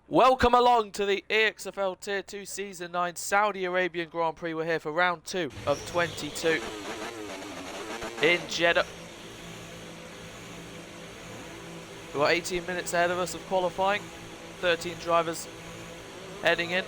Welcome along to the EXFL Tier 2 Season 9 Saudi Arabian Grand Prix. We're here for round 2 of 22 in Jeddah. We've got 18 minutes ahead of us of qualifying, 13 drivers heading in.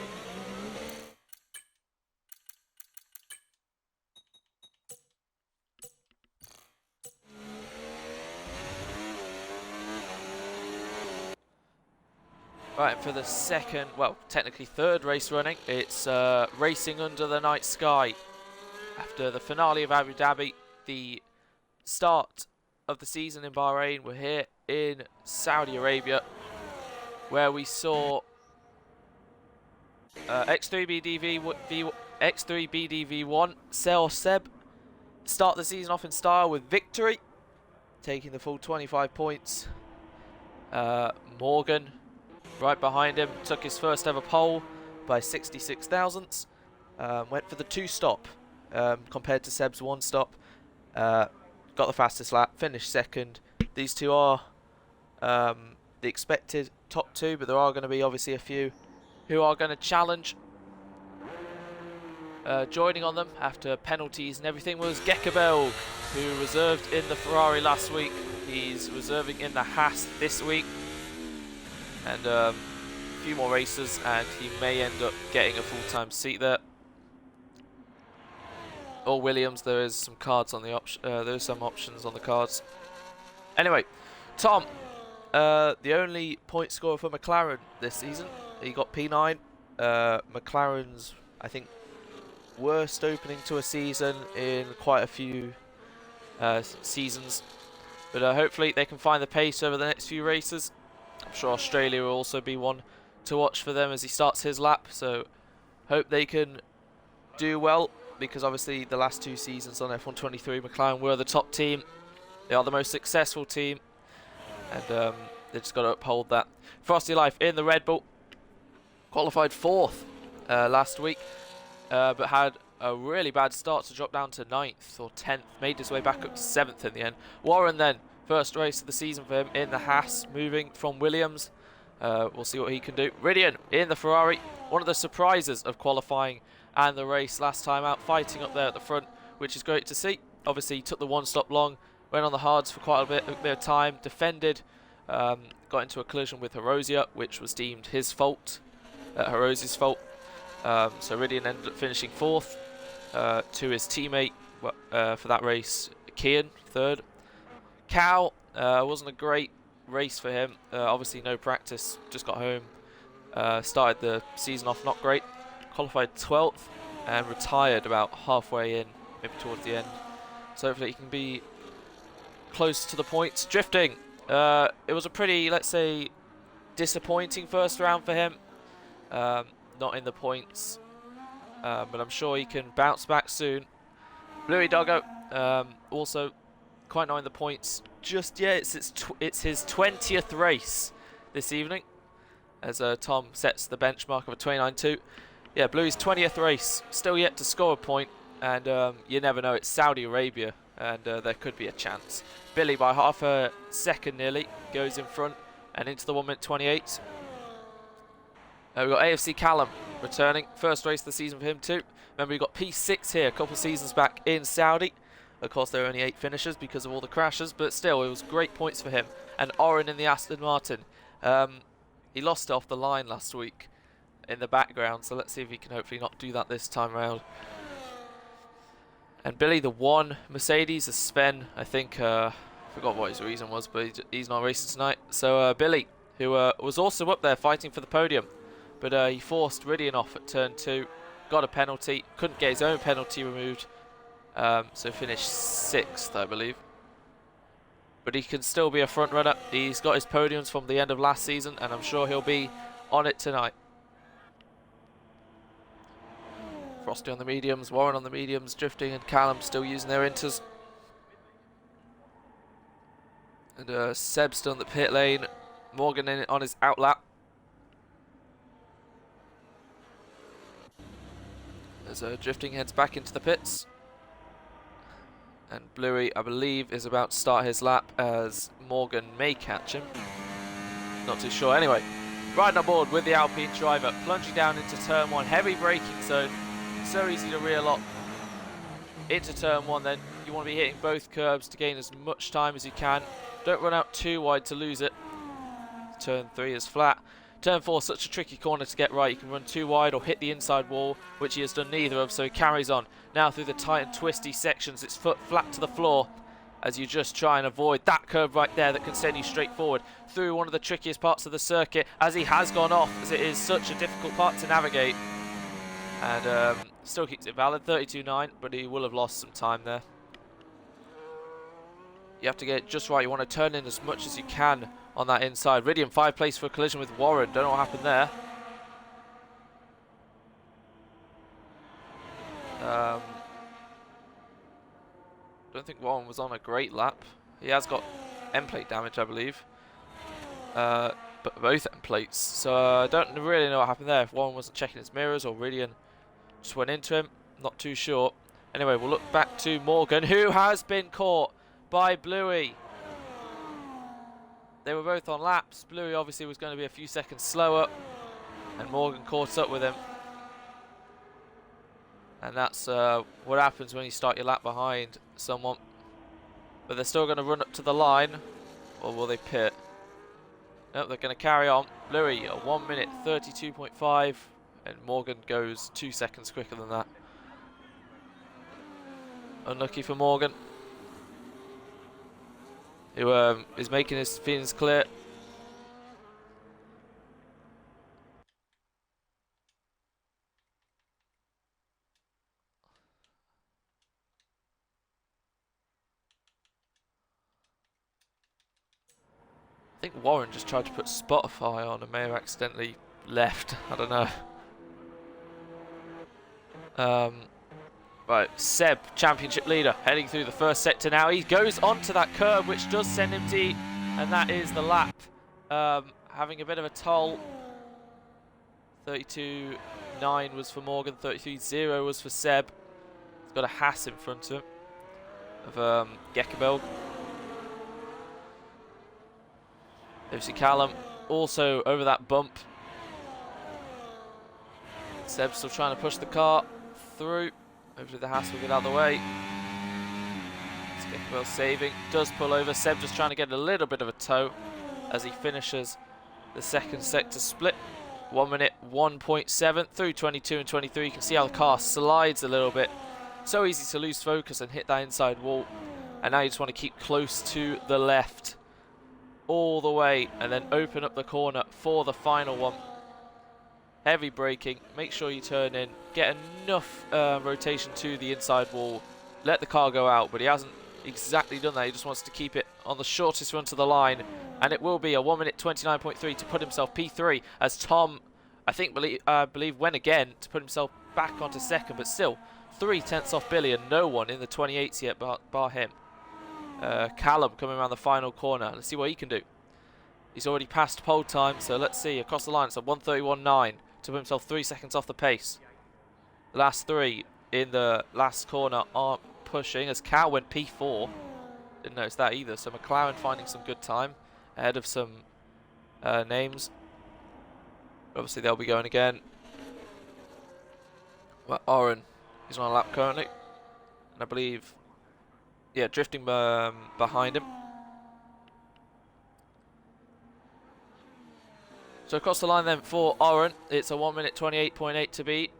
Right, for the second, well, technically third race running, it's racing under the night sky. After the finale of Abu Dhabi, the start of the season in Bahrain, we're here in Saudi Arabia, where we saw X3BDV1 Seb start the season off in style with victory, taking the full 25 points. Morgan, right behind him, took his first ever pole by 66 thousandths. Went for the 2-stop compared to Seb's 1-stop. Got the fastest lap, finished second. These two are the expected top two, but there are going to be obviously a few who are going to challenge. Joining on them after penalties and everything was Gekabel, who reserved in the Ferrari last week. He's reserving in the Haas this week. And a few more races and he may end up getting a full-time seat there. Or Williams, there is some cards on the option. There is some options on the cards. Anyway, Tom, the only point scorer for McLaren this season. He got P9. McLaren's, I think, worst opening to a season in quite a few seasons. But hopefully they can find the pace over the next few races. I'm sure Australia will also be one to watch for them as he starts his lap, so hope they can do well, because obviously the last two seasons on F123 McLaren were the top team. They are the most successful team, and they just got to uphold that. Frosty Life in the Red Bull, qualified 4th last week, but had a really bad start to drop down to 9th or 10th, made his way back up to 7th in the end. Warren then, first race of the season for him in the Haas, moving from Williams. We'll see what he can do. Ridian in the Ferrari, one of the surprises of qualifying and the race last time out, fighting up there at the front, which is great to see. Obviously, he took the 1-stop long, went on the hards for quite a bit of time, defended, got into a collision with Horosia, which was deemed his fault, Horosia's fault. So Ridian ended up finishing 4th to his teammate for that race, Kian, 3rd. Cal, wasn't a great race for him. Obviously no practice, just got home. Started the season off not great. Qualified 12th and retired about halfway in, maybe towards the end. So hopefully he can be close to the points. Drifting, it was a pretty, let's say, disappointing first round for him. Not in the points, but I'm sure he can bounce back soon. Bluey Doggo, also quite not in the points just yet. It's his 20th race this evening, as Tom sets the benchmark of a 29.2. Yeah, Bluey's 20th race, still yet to score a point, and you never know, it's Saudi Arabia, and there could be a chance. Billy, by half a second nearly, goes in front and into the 1:28. We've got AFC Callum returning, first race of the season for him too. Remember, we got P6 here a couple of seasons back in Saudi. Of course, there were only 8 finishes because of all the crashes, but still, it was great points for him. And Oren in the Aston Martin. He lost it off the line last week in the background, so let's see if he can hopefully not do that this time around. And Billy, the 1 Mercedes, Sven, I think, forgot what his reason was, but he's not racing tonight. So Billy, who was also up there fighting for the podium, but he forced Ridian off at turn 2, got a penalty, couldn't get his own penalty removed. So finished 6th, I believe. But he can still be a front runner. He's got his podiums from the end of last season, and I'm sure he'll be on it tonight. Frosty on the mediums, Warren on the mediums, Drifting and Callum still using their inters. And Seb's still in the pit lane. Morgan in on his outlap. As Drifting heads back into the pits. And Bluey, I believe, is about to start his lap as Morgan may catch him. Not too sure. Anyway, riding on board with the Alpine driver, plunging down into turn 1, heavy braking zone, so easy to reel up into turn 1. Then you want to be hitting both curbs to gain as much time as you can. Don't run out too wide to lose it. Turn 3 is flat. Turn 4 is such a tricky corner to get right. You can run too wide or hit the inside wall, which he has done neither of, so he carries on. Now through the tight and twisty sections, it's foot flat to the floor as you just try and avoid that curve right there that can send you straight forward through one of the trickiest parts of the circuit, as he has gone off, as it is such a difficult part to navigate. And still keeps it valid, 32.9, but he will have lost some time there. You have to get it just right. You want to turn in as much as you can on that inside. Ridian 5 place for a collision with Warren. Don't know what happened there. Don't think Warren was on a great lap. He has got end plate damage, I believe. But both end plates. So I don't really know what happened there. If Warren wasn't checking his mirrors or Ridian just went into him. Not too sure. Anyway, we'll look back to Morgan, who has been caught by Bluey. They were both on laps. Bluey obviously was going to be a few seconds slower, and Morgan caught up with him. And that's what happens when you start your lap behind someone. But they're still going to run up to the line, or will they pit? No, they're going to carry on. Bluey, 1 minute 32.5, and Morgan goes 2 seconds quicker than that. Unlucky for Morgan, who is making his feelings clear. I think Warren just tried to put Spotify on and may have accidentally left. I don't know. Right, Seb, championship leader, heading through the first sector now. He goes onto that curb, which does send him deep, and that is the lap. Having a bit of a toll. 32.9 was for Morgan, 33.0 was for Seb. He's got a Haas in front of him, of Gekkerbelg. Obviously Callum also over that bump. Seb's still trying to push the car through. Hopefully the Haas will get out of the way. Gekkerbelg saving, does pull over. Seb just trying to get a little bit of a tow as he finishes the second sector split. 1 minute 1.7 through 22 and 23. You can see how the car slides a little bit. So easy to lose focus and hit that inside wall. And now you just want to keep close to the left all the way and then open up the corner for the final one. Heavy braking, make sure you turn in, get enough rotation to the inside wall, let the car go out, but he hasn't exactly done that. He just wants to keep it on the shortest run to the line, and it will be a 1 minute 29.3 to put himself P3, as Tom, I believe went again to put himself back onto second, but still 3/10 off Billy and no one in the 28s yet bar him. Callum coming around the final corner. Let's see what he can do. He's already passed pole time, so let's see. Across the line, it's a 1:31.9 to put himself 3 seconds off the pace. The last three in the last corner aren't pushing, as Cal went P4. Didn't notice that either. So McLaren finding some good time ahead of some names. Obviously, they'll be going again. Well, Oren is on a lap currently, and I believe, yeah, drifting behind him. So across the line then for Oren, it's a 1 minute 28.8 to beat.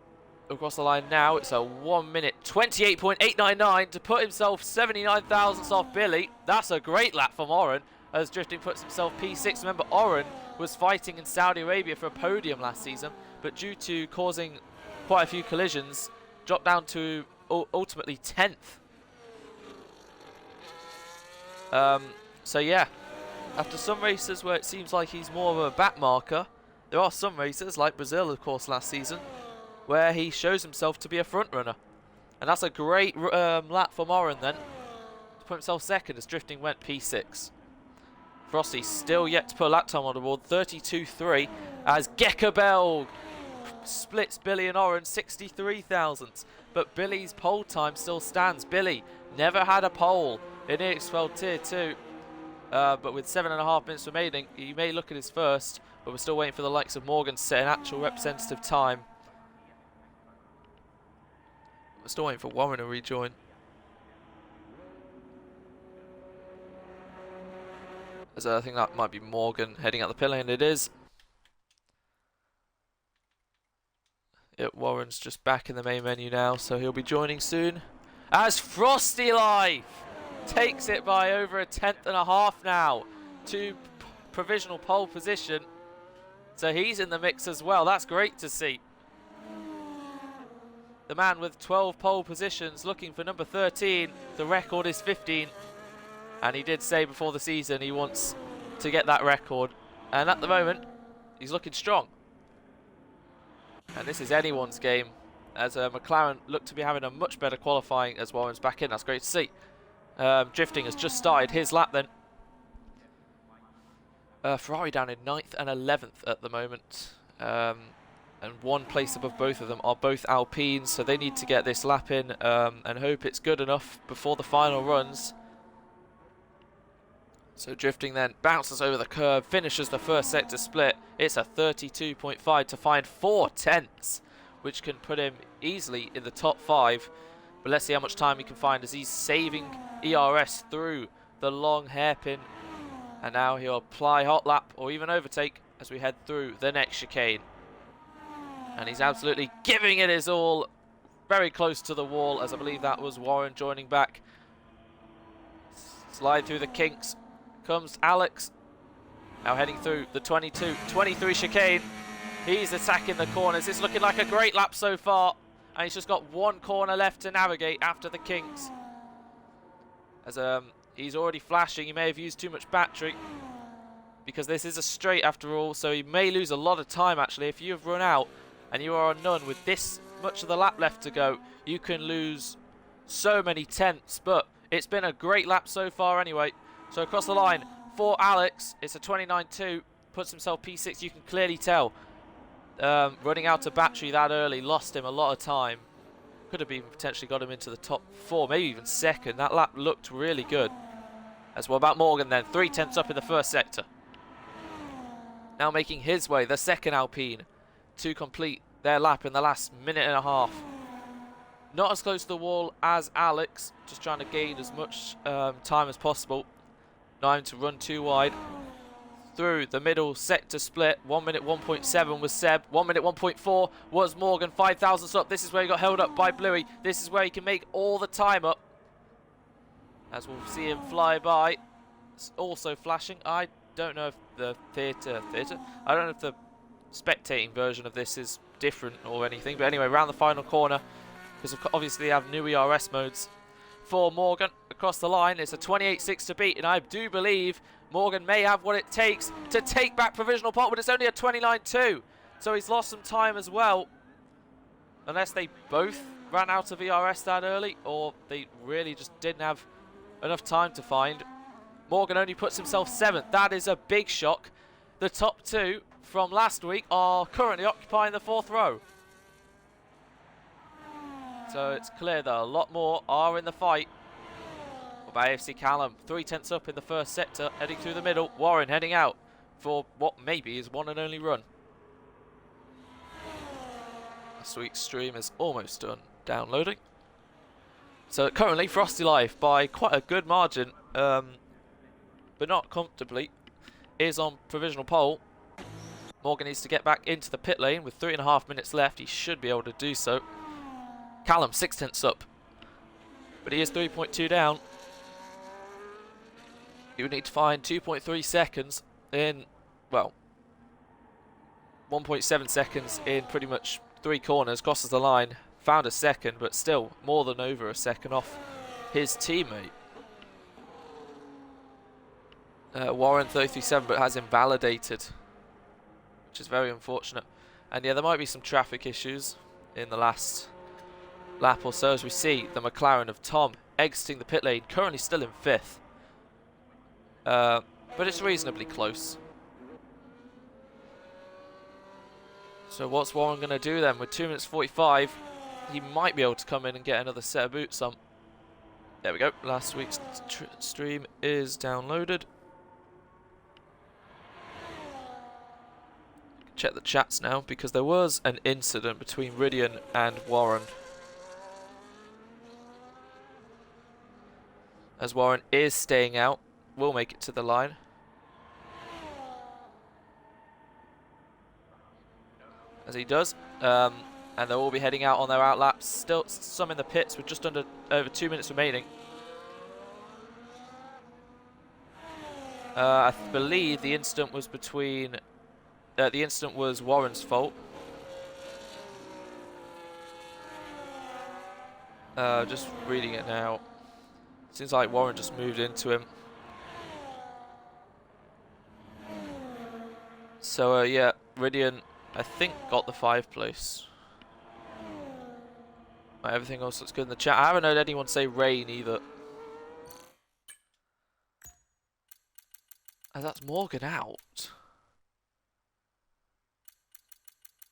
Across the line now, it's a 1 minute 28.899 to put himself 79 thousandths off Billy. That's a great lap from Oren, as drifting puts himself P6. Remember, Oren was fighting in Saudi Arabia for a podium last season, but due to causing quite a few collisions, dropped down to ultimately 10th. So yeah, after some races where it seems like he's more of a back marker, there are some races, like Brazil of course last season, where he shows himself to be a front runner. And that's a great lap from Oren then, to put himself second as drifting went P6. Frosty still yet to put a lap time on the board, 32.3, as Gekkerbelg splits Billy and Oren 63 thousandths. But Billy's pole time still stands. Billy never had a pole in EXFL Tier 2. but with 7.5 minutes remaining, he may look at his first, but we're still waiting for the likes of Morgan to set an actual representative time. We're still waiting for Warren to rejoin. As I think that might be Morgan heading out the pit lane. It is. Yep, Warren's just back in the main menu now, so he'll be joining soon. As Frosty Life takes it by over 1/10.5 now to provisional pole position. So he's in the mix as well. That's great to see. The man with 12 pole positions looking for number 13. The record is 15. And he did say before the season he wants to get that record. And at the moment, he's looking strong. And this is anyone's game, as McLaren look to be having a much better qualifying as Warren's back in. That's great to see. Drifting has just started his lap then. Ferrari down in 9th and 11th at the moment. And one place above both of them are both Alpines, so they need to get this lap in and hope it's good enough before the final runs. So Drifting then bounces over the curve, finishes the first sector split. It's a 32.5 to find 4/10ths, which can put him easily in the top 5. But let's see how much time he can find as he's saving ERS through the long hairpin. And now he'll apply hot lap or even overtake as we head through the next chicane. And he's absolutely giving it his all, very close to the wall, as I believe that was Warren joining back. Slide through the kinks. Comes Alex, now heading through the 22-23 chicane. He's attacking the corners. It's looking like a great lap so far, and he's just got one corner left to navigate after the kinks. As he's already flashing, he may have used too much battery because this is a straight after all, so he may lose a lot of time actually. If you have run out and you are on none with this much of the lap left to go, you can lose so many tenths, but it's been a great lap so far anyway. So across the line for Alex, it's a 29.2, puts himself P6, you can clearly tell. Running out of battery that early, lost him a lot of time. Could have even potentially got him into the top 4, maybe even second. That lap looked really good. As well about Morgan then, 3/10ths up in the first sector. Now making his way, the second Alpine, to complete their lap in the last minute and a half. Not as close to the wall as Alex, just trying to gain as much time as possible. Not having to run too wide. Through the middle sector split, 1 minute 1.7 was Seb, 1 minute 1.4 was Morgan, 5 thousandths up. This is where he got held up by Bluey. This is where he can make all the time up. As we'll see him fly by. It's also flashing. I don't know if the theatre, I don't know if the spectating version of this is different or anything, but anyway, around the final corner, because obviously they have new ERS modes. For Morgan across the line, it's a 28.6 to beat, and I do believe Morgan may have what it takes to take back provisional pole, but it's only a 29.2, so he's lost some time as well, unless they both ran out of ERS that early, or they really just didn't have enough time to find. Morgan only puts himself 7th. That is a big shock. The top 2 from last week are currently occupying the 4th row. So it's clear that a lot more are in the fight. By AFC Callum, 3/10ths up in the first sector, heading through the middle. Warren heading out for what maybe is one and only run. Last week's stream is almost done downloading. So currently Frosty Life, by quite a good margin, but not comfortably, is on provisional pole. Morgan needs to get back into the pit lane with 3.5 minutes left. He should be able to do so. Callum 6/10ths up, but he is 3.2 down. You would need to find 2.3 seconds in, well, 1.7 seconds in pretty much 3 corners. Crosses the line, found a second, but still more than over a second off his teammate. Warren 33.7, but has invalidated, which is very unfortunate. And yeah, there might be some traffic issues in the last lap or so, as we see the McLaren of Tom exiting the pit lane, currently still in 5th. But it's reasonably close. So what's Warren going to do then? With 2 minutes 45, he might be able to come in and get another set of boots on. There we go. Last week's stream is downloaded. check the chats now, because there was an incident between Ridian and Warren. As Warren is staying out, will make it to the line. As he does. And they'll all be heading out on their out laps. Still some in the pits with just over 2 minutes remaining. I believe the incident was Warren's fault. Just reading it now. Seems like Warren just moved into him. So yeah, Ridian, I think, got the 5th place. Everything else looks good in the chat. I haven't heard anyone say rain either. Oh, that's Morgan out.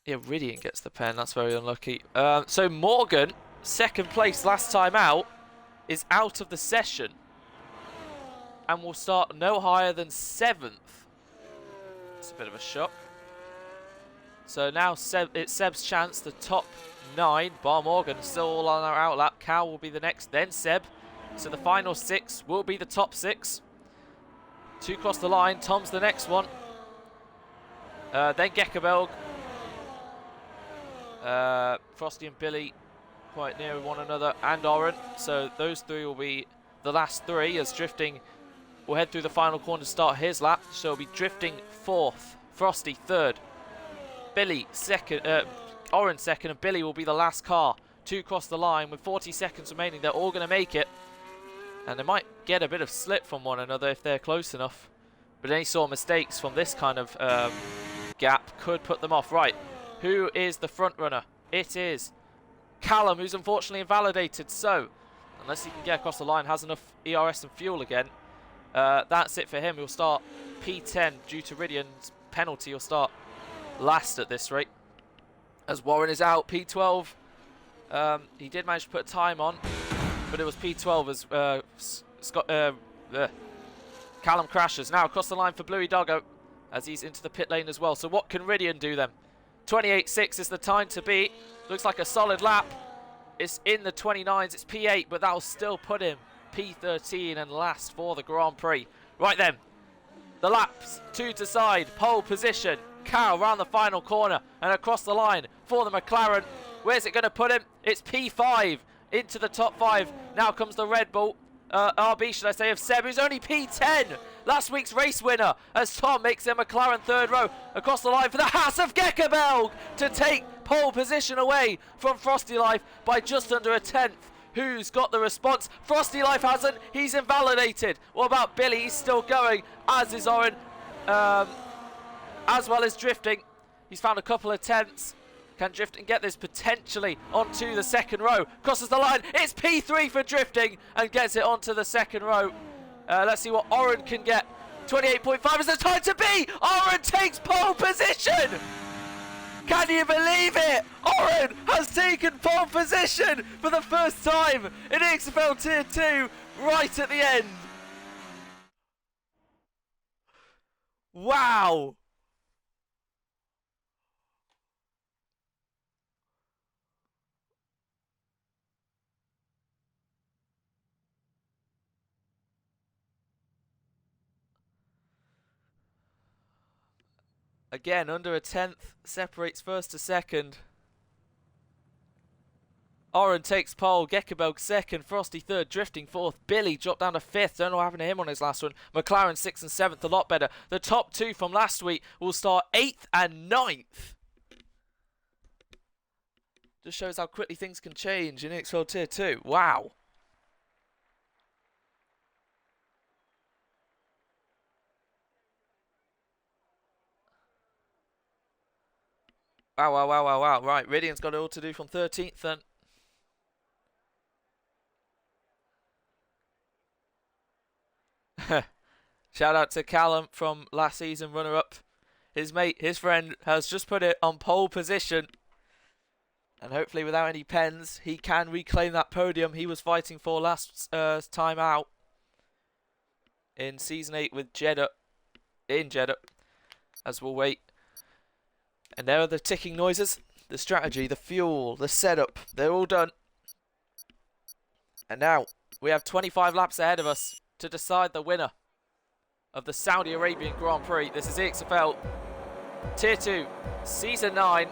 Yeah, Ridian gets the pen. That's very unlucky. So Morgan, 2nd place last time out, is out of the session. And will start no higher than 7th. It's a bit of a shock. So now it's Seb's chance, the top 9. Bar Morgan still all on our out lap. Cal will be the next, then Seb. So the final 6 will be the top 6. 2 cross the line. Tom's the next one. Then Gekkerbelg. Frosty and Billy quite near one another, and Oren. So those 3 will be the last 3, as Drifting will head through the final corner to start his lap. So it'll be Drifting 4th, Frosty 3rd, Billy 2nd, Oren 2nd, and Billy will be the last car. 2 cross the line with 40 seconds remaining. They're all going to make it. And they might get a bit of slip from one another if they're close enough. But any sort of mistakes from this kind of gap could put them off. Right, who is the front runner? It is Callum, who's unfortunately invalidated. So, unless he can get across the line, has enough ERS and fuel again, that's it for him. He'll start P10 due to Ridian's penalty. He'll start last at this rate. As Warren is out, P12. He did manage to put a time on, but it was P12 as Callum crashes. Now across the line for Bluey Doggo as he's into the pit lane as well. So what can Ridian do then? 28.6 is the time to beat. Looks like a solid lap. It's in the 29s. It's P8, but that'll still put him P13 and last for the Grand Prix. Right then, the laps to decide. Pole position. Carl round the final corner and across the line for the McLaren. Where's it going to put him? It's P5 into the top 5. Now comes the Red Bull. RB, should I say, of Seb, who's only P10. Last week's race winner, as Tom makes a McLaren 3rd row across the line for the Haas of Gekkerbelg to take pole position away from Frosty Life by just under a 10th. Who's got the response? Frosty Life hasn't. He's invalidated. What about Billy? He's still going, as is Oren, as well as Drifting. He's found a couple of tenths. Can Drifting get this potentially onto the 2nd row? Crosses the line. It's P3 for Drifting and gets it onto the 2nd row. Let's see what Oren can get. 28.5 is the time to be. Oren takes pole position. Can you believe it? Oren has taken pole position for the first time in EXFL Tier 2 right at the end. Wow. Again, under a 10th, separates 1st to 2nd. Oren takes pole, Gekkerbelg 2nd, Frosty 3rd, Drifting 4th, Billy dropped down to 5th, don't know what happened to him on his last one. McLaren 6th and 7th, a lot better. The top 2 from last week will start 8th and 9th. Just shows how quickly things can change in EXFL Tier 2. Wow. Wow, wow, wow, wow, wow. Right, Ridian's got it all to do from 13th then. Shout out to Callum from last season, runner-up. His mate, his friend, has just put it on pole position. And hopefully without any pens, he can reclaim that podium he was fighting for last time out. In Season 8 with Jeddah. In Jeddah. As we'll wait And there are the ticking noises, the strategy, the fuel, the setup. They're all done. And now we have 25 laps ahead of us to decide the winner of the Saudi Arabian Grand Prix. This is EXFL Tier 2 Season 9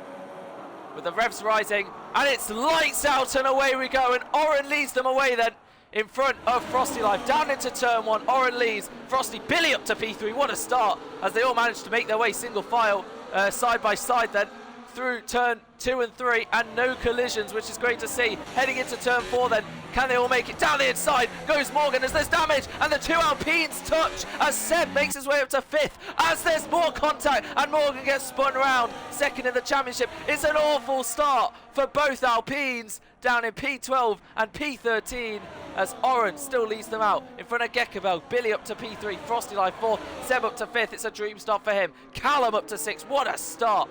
with the revs rising, and it's lights out and away we go, and Oren leads them away then in front of Frosty Life. Down into turn 1, Oren leads. Frosty, Billy up to P3. What a start as they all managed to make their way single file side by side then through turn 2 and 3, and no collisions, which is great to see. Heading into turn 4 then, can they all make it? Down the inside goes Morgan as there's damage, and the two Alpines touch as Seb makes his way up to 5th as there's more contact and Morgan gets spun round. Second in the championship. It's an awful start for both Alpines down in P12 and P13 as Oren still leads them out in front of Gekabel. Billy up to P3, Frosty Life 4th, Seb up to 5th. It's a dream start for him. Callum up to 6th. What a start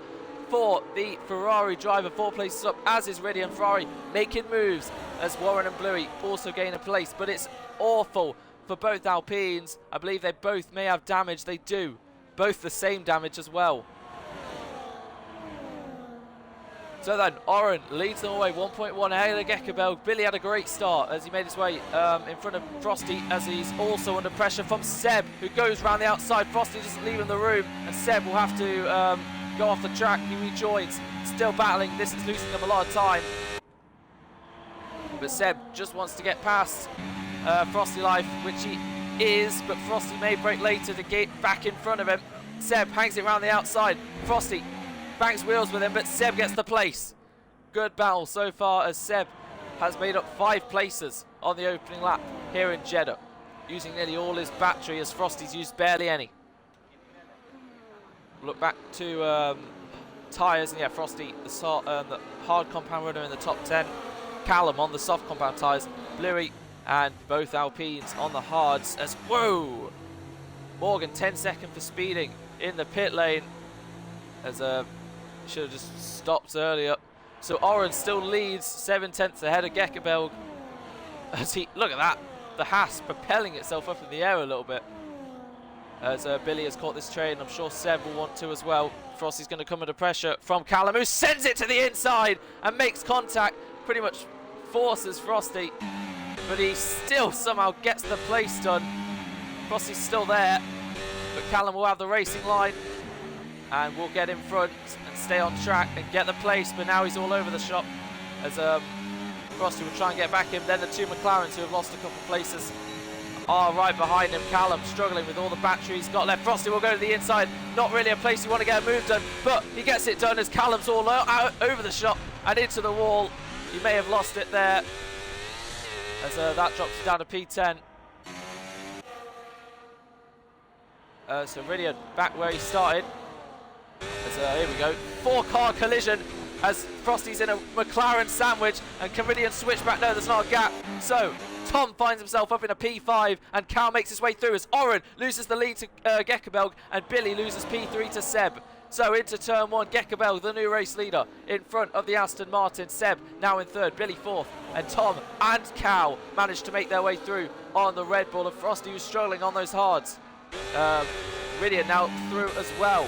for the Ferrari driver, 4 places up, as is Reddy and Ferrari making moves as Warren and Bluey also gain a place. But it's awful for both Alpines. I believe they both may have damage. They do. Both the same damage as well. So then, Oren leads them away 1.1 ahead of Gekabel. Billy had a great start as he made his way in front of Frosty, as he's also under pressure from Seb, who goes round the outside. Frosty doesn't leave him the room, and Seb will have to go off the track. He rejoins, still battling. This is losing them a lot of time. But Seb just wants to get past Frosty Life, which he is, but Frosty may break later to get back in front of him. Seb hangs it round the outside. Frosty banks wheels with him, but Seb gets the place. Good battle so far as Seb has made up 5 places on the opening lap here in Jeddah, using nearly all his battery as Frosty's used barely any. Look back to tyres, and yeah, Frosty, the hard compound runner in the top 10. Callum on the soft compound tyres. Bluey and both Alpines on the hards as, whoa! Morgan 10 second for speeding in the pit lane as should have just stopped earlier. So Oren still leads 7/10 ahead of Gekabel as he, look at that, the Haas propelling itself up in the air a little bit as Billy has caught this train. I'm sure Seb will want to as well. Frosty's going to come under pressure from Callum, who sends it to the inside and makes contact, pretty much forces Frosty, but he still somehow gets the place done. Frosty's still there, but Callum will have the racing line and will get in front and stay on track and get the place, but now he's all over the shop as Frosty will try and get back him. Then the two McLarens, who have lost a couple of places, are right behind him. Callum struggling with all the batteries got left. Frosty will go to the inside. Not really a place you want to get a move done, but he gets it done as Callum's all out over the shop and into the wall. He may have lost it there as that drops down to P10. So Ridian back where he started. As, here we go, 4-car collision as Frosty's in a McLaren sandwich, and can Ridian switch back? No, there's not a gap. So Tom finds himself up in a P5 and Cal makes his way through as Oren loses the lead to Gekabel and Billy loses P3 to Seb. So into turn 1, Gekabel, the new race leader, in front of the Aston Martin. Seb now in 3rd, Billy 4th, and Tom and Cal managed to make their way through on the Red Bull, and Frosty was struggling on those hards. Ridian now through as well.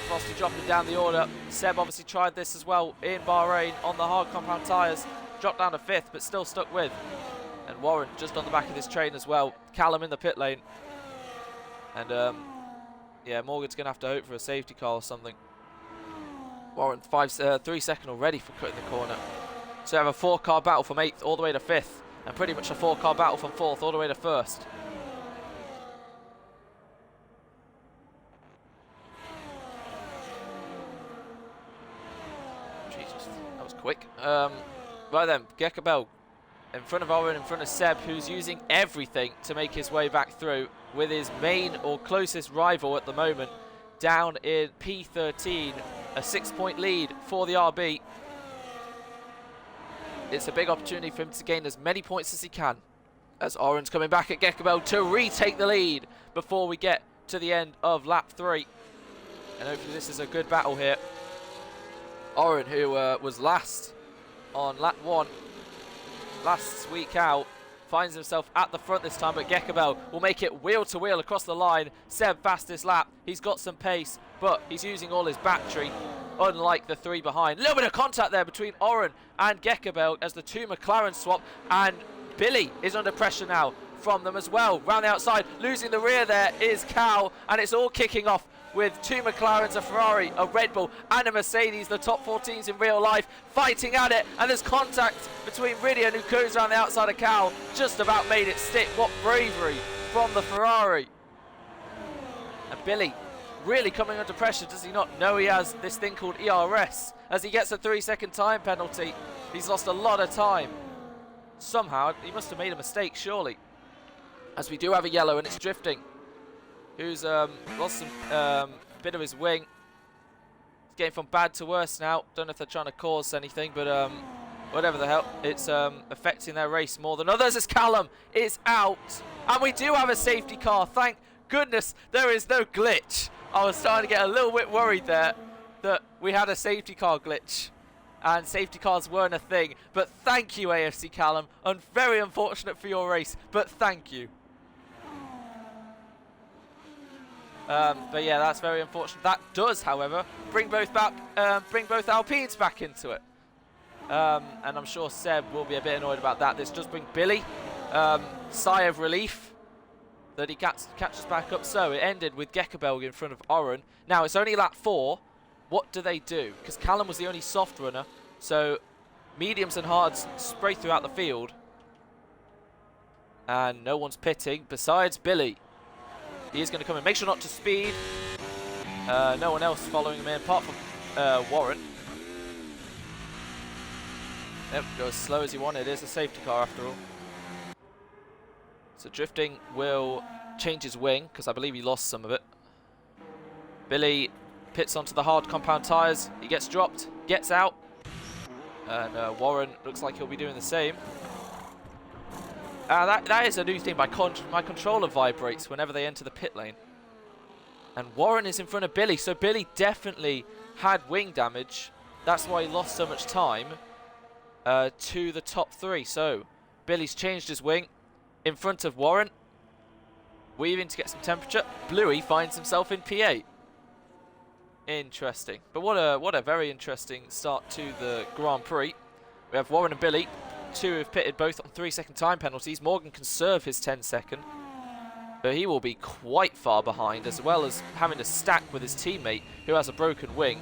Frosty dropping down the order. Seb obviously tried this as well in Bahrain on the hard compound tyres. Dropped down to 5th, but still stuck with. And Warren just on the back of this train as well. Callum in the pit lane. And yeah, Morgan's going to have to hope for a safety car or something. Warren 3 second already for cutting the corner. So we have a 4-car battle from 8th all the way to 5th. And pretty much a 4-car battle from 4th all the way to 1st. Jesus, that was quick. Right then, Gekabel in front of Oren, in front of Seb, who's using everything to make his way back through, with his main or closest rival at the moment down in P13, a 6-point lead for the RB. It's a big opportunity for him to gain as many points as he can, as Oren's coming back at Gekabel to retake the lead before we get to the end of lap 3. And hopefully this is a good battle here. Oren, who was last on lap 1 last week out, finds himself at the front this time, but Gekabel will make it wheel to wheel across the line. Seb, fastest lap. He's got some pace, but he's using all his battery, unlike the three behind. A little bit of contact there between Oren and Gekabel as the two McLaren swap, and Billy is under pressure now from them as well. Round the outside, losing the rear there is Cal, and it's all kicking off with two McLarens, a Ferrari, a Red Bull and a Mercedes, the top 4 teams in real life, fighting at it, and there's contact between Ridian, who goes around the outside of Cal, just about made it stick. What bravery from the Ferrari. And Billy really coming under pressure, does he not know he has this thing called ERS, as he gets a 3-second time penalty. He's lost a lot of time. Somehow, he must have made a mistake, surely. As we do have a yellow, and it's Drifting, who's lost some bit of his wing. It's getting from bad to worse now. Don't know if they're trying to cause anything, but whatever the hell, it's affecting their race more than others. As Callum is out, and we do have a safety car. Thank goodness there is no glitch. I was starting to get a little bit worried there that we had a safety car glitch, and safety cars weren't a thing. But thank you, AFC Callum. Very unfortunate for your race, but thank you. But yeah, that's very unfortunate. That does, however, bring both Alpines back into it. And I'm sure Seb will be a bit annoyed about that. This does bring Billy sigh of relief that he catches back up. So it ended with Gekabel in front of Oren. Now it's only lap 4. What do they do? Because Callum was the only soft runner, so mediums and hards spray throughout the field, and no one's pitting besides Billy. He is going to come in. Make sure not to speed. No one else following him in apart from Warren. Yep, go as slow as you want. It is a safety car after all. So Drifting will change his wing because I believe he lost some of it. Billy pits onto the hard compound tyres. He gets dropped, gets out. And Warren looks like he'll be doing the same. That is a new thing. My controller vibrates whenever they enter the pit lane. And Warren is in front of Billy, so Billy definitely had wing damage. That's why he lost so much time to the top 3. So Billy's changed his wing in front of Warren. Weaving to get some temperature. Bluey finds himself in P8. Interesting. But what a very interesting start to the Grand Prix. We have Warren and Billy. 2 have pitted both on 3-second time penalties. Morgan can serve his 10-second, but he will be quite far behind, as well as having to stack with his teammate who has a broken wing.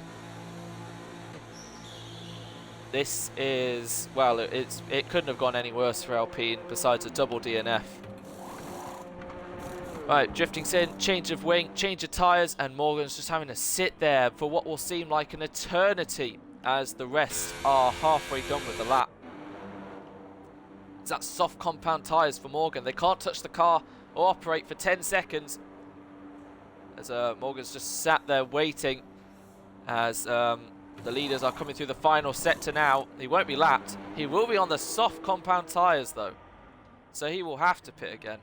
This is, well, it couldn't have gone any worse for Alpine besides a double DNF. Right, Drifting's in, change of wing, change of tyres, and Morgan's just having to sit there for what will seem like an eternity as the rest are halfway done with the lap. It's that soft compound tyres for Morgan. They can't touch the car or operate for 10 seconds. As Morgan's just sat there waiting as the leaders are coming through the final sector now. He won't be lapped. He will be on the soft compound tyres though, so he will have to pit again.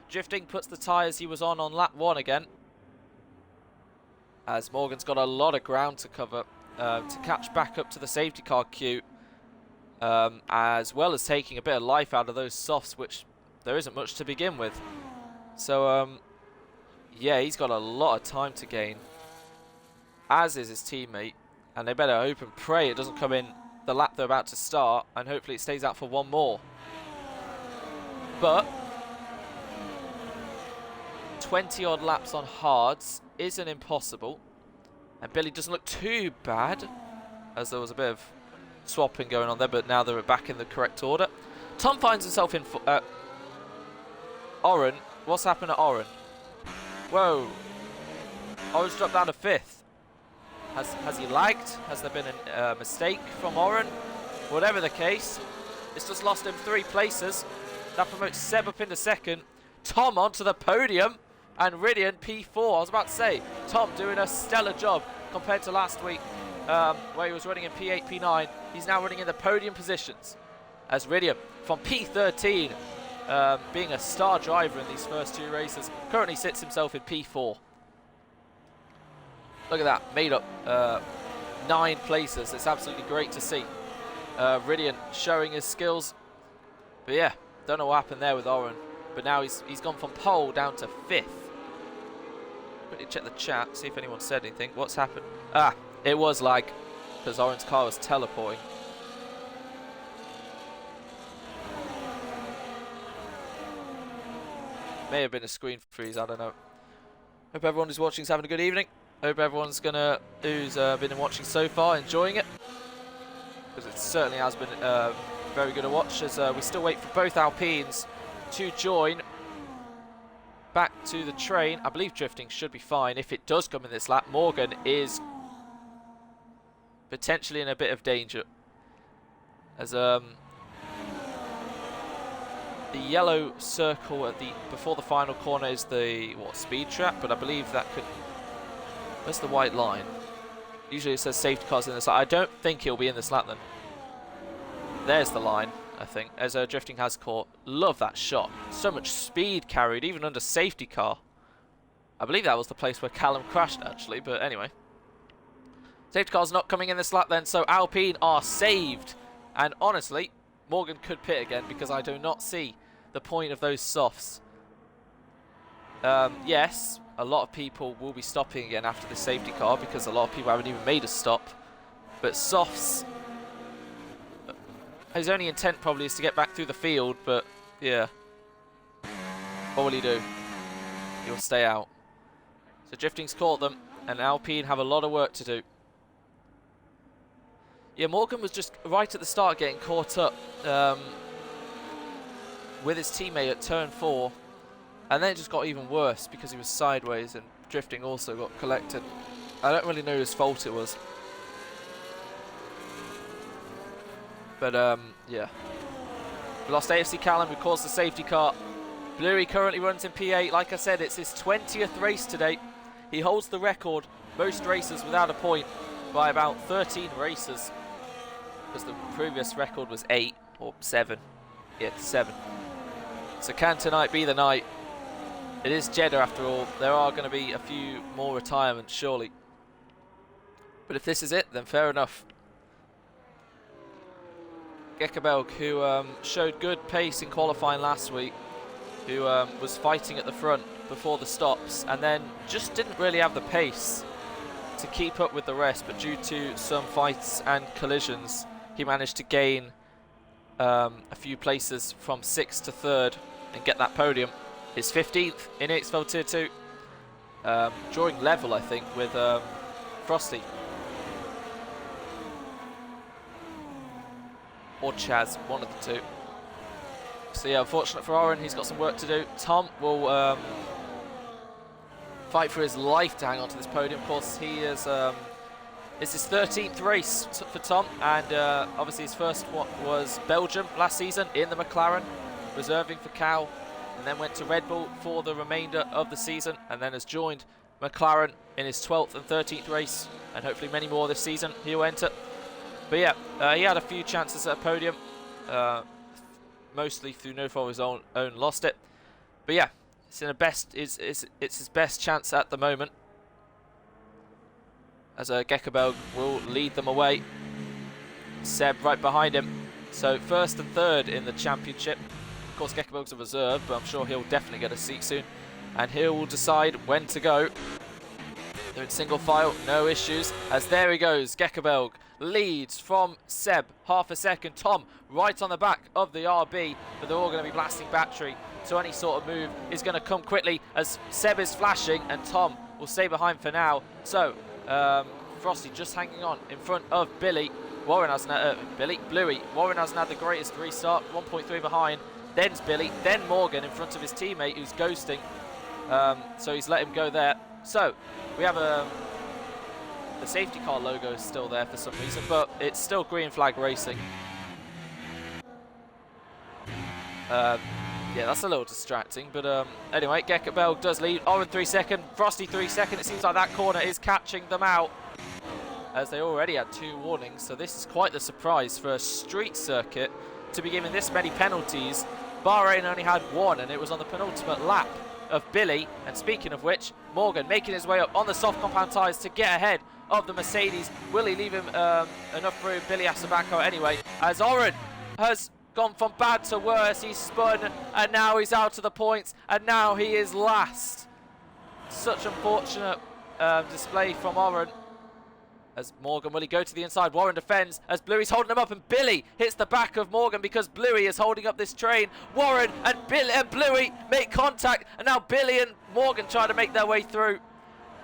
Drifting puts the tyres he was on lap 1 again, as Morgan's got a lot of ground to cover to catch back up to the safety car queue. As well as taking a bit of life out of those softs, which there isn't much to begin with. So, yeah, he's got a lot of time to gain, as is his teammate, and they better hope and pray it doesn't come in the lap they're about to start, and hopefully it stays out for one more. But 20-odd laps on hards isn't impossible, and Billy doesn't look too bad, as there was a bit of swapping going on there, but now they're back in the correct order. Tom finds himself in Oren. What's happened at Oren? Whoa. Oren's dropped down to 5th. Has he lagged? Has there been a mistake from Oren? Whatever the case, it's just lost him 3 places. That promotes Seb up into 2nd. Tom onto the podium, and Ridian P4. I was about to say, Tom doing a stellar job compared to last week, where he was running in P8, P9. He's now running in the podium positions, as Ridian from P13, being a star driver in these first 2 races, currently sits himself in P4. Look at that, made up 9 places. It's absolutely great to see. Ridian showing his skills. But yeah, Don't know what happened there with Oren, but now he's gone from pole down to 5th. Quickly check the chat, see if anyone said anything. What's happened? Ah, it was lag, because Oren's car was teleporting. May have been a screen freeze, I don't know. Hope everyone who's watching is having a good evening. Hope everyone's who's been watching so far enjoying it, because it certainly has been very good to watch, as we still wait for both Alpines to join back to the train. I believe drifting should be fine. If it does come in this lap, Morgan is potentially in a bit of danger, as the yellow circle at before the final corner is the speed trap, but I believe that could. Where's the white line? Usually it says safety cars in this lap. I don't think he'll be in this lap then. There's the line, I think, as drifting has caught. Love that shot. So much speed carried, even under safety car. I believe that was the place where Callum crashed, actually, but anyway. Safety car's not coming in this lap then, so Alpine are saved. And honestly, Morgan could pit again, because I do not see the point of those softs. Yes, a lot of people will be stopping again after the safety car, because a lot of people haven't even made a stop. But softs, his only intent probably is to get back through the field, but yeah. What will he do? He'll stay out. So drifting's caught them, and Alpine have a lot of work to do. Yeah, Morgan was just right at the start getting caught up with his teammate at turn 4, and then it just got even worse because he was sideways, and drifting also got collected. I don't really know whose fault it was. But, yeah. We lost AFC Callum, who caused the safety car. Bluey currently runs in P8. Like I said, it's his 20th race today. He holds the record, most races without a point, by about 13 races. Because the previous record was 8 or 7. Yeah, 7. So can tonight be the night? It is Jeddah after all. There are going to be a few more retirements, surely. But if this is it, then fair enough. Gekabelg, who showed good pace in qualifying last week, who was fighting at the front before the stops, and then just didn't really have the pace to keep up with the rest, but due to some fights and collisions, he managed to gain a few places from 6th to 3rd and get that podium. His 15th in EXFL Tier 2, drawing level, I think, with Frosty. Or Chaz, one of the two. So yeah, unfortunate for Oren, he's got some work to do. Tom will fight for his life to hang on to this podium. Of course, he is. It's his 13th race for Tom, and obviously his first one was Belgium last season in the McLaren, reserving for Cal, and then went to Red Bull for the remainder of the season, and then has joined McLaren in his 12th and 13th race, and hopefully many more this season he'll enter. But yeah, he had a few chances at a podium, mostly through no fault of his own, lost it. But yeah, it's his best chance at the moment, as Gekabelg will lead them away. Seb right behind him. So 1st and 3rd in the championship. Of course, Gekabelg's a reserve, but I'm sure he'll definitely get a seat soon. And he will decide when to go. They're in single file, no issues. As there he goes, Gekabelg leads from Seb, half a second. Tom right on the back of the RB, but they're all going to be blasting battery. So any sort of move is going to come quickly as Seb is flashing, and Tom will stay behind for now. So Frosty just hanging on in front of Billy. Warren hasn't Bluey. Warren hasn't had the greatest restart, 1.3 behind. Then's Billy, then Morgan in front of his teammate who's ghosting. So he's let him go there. So we have the safety car logo is still there for some reason, but it's still green flag racing. Yeah, that's a little distracting, but anyway, Gekabelg does lead. Oren 3 second, Frosty 3 second. It seems like that corner is catching them out, as they already had 2 warnings. So this is quite the surprise for a street circuit to be given this many penalties. Bahrain only had 1, and it was on the penultimate lap of Billy. And speaking of which, Morgan making his way up on the soft compound tyres to get ahead of the Mercedes. Will he leave him enough room? Billy has to back out anyway, as Oren has gone from bad to worse. He's spun, and now he's out of the points, and now he is last. Such unfortunate display from Oren. As Morgan, will he go to the inside? Warren defends as Bluey's holding him up, and Billy hits the back of Morgan because Bluey is holding up this train. Warren and Bluey make contact, and now Billy and Morgan try to make their way through.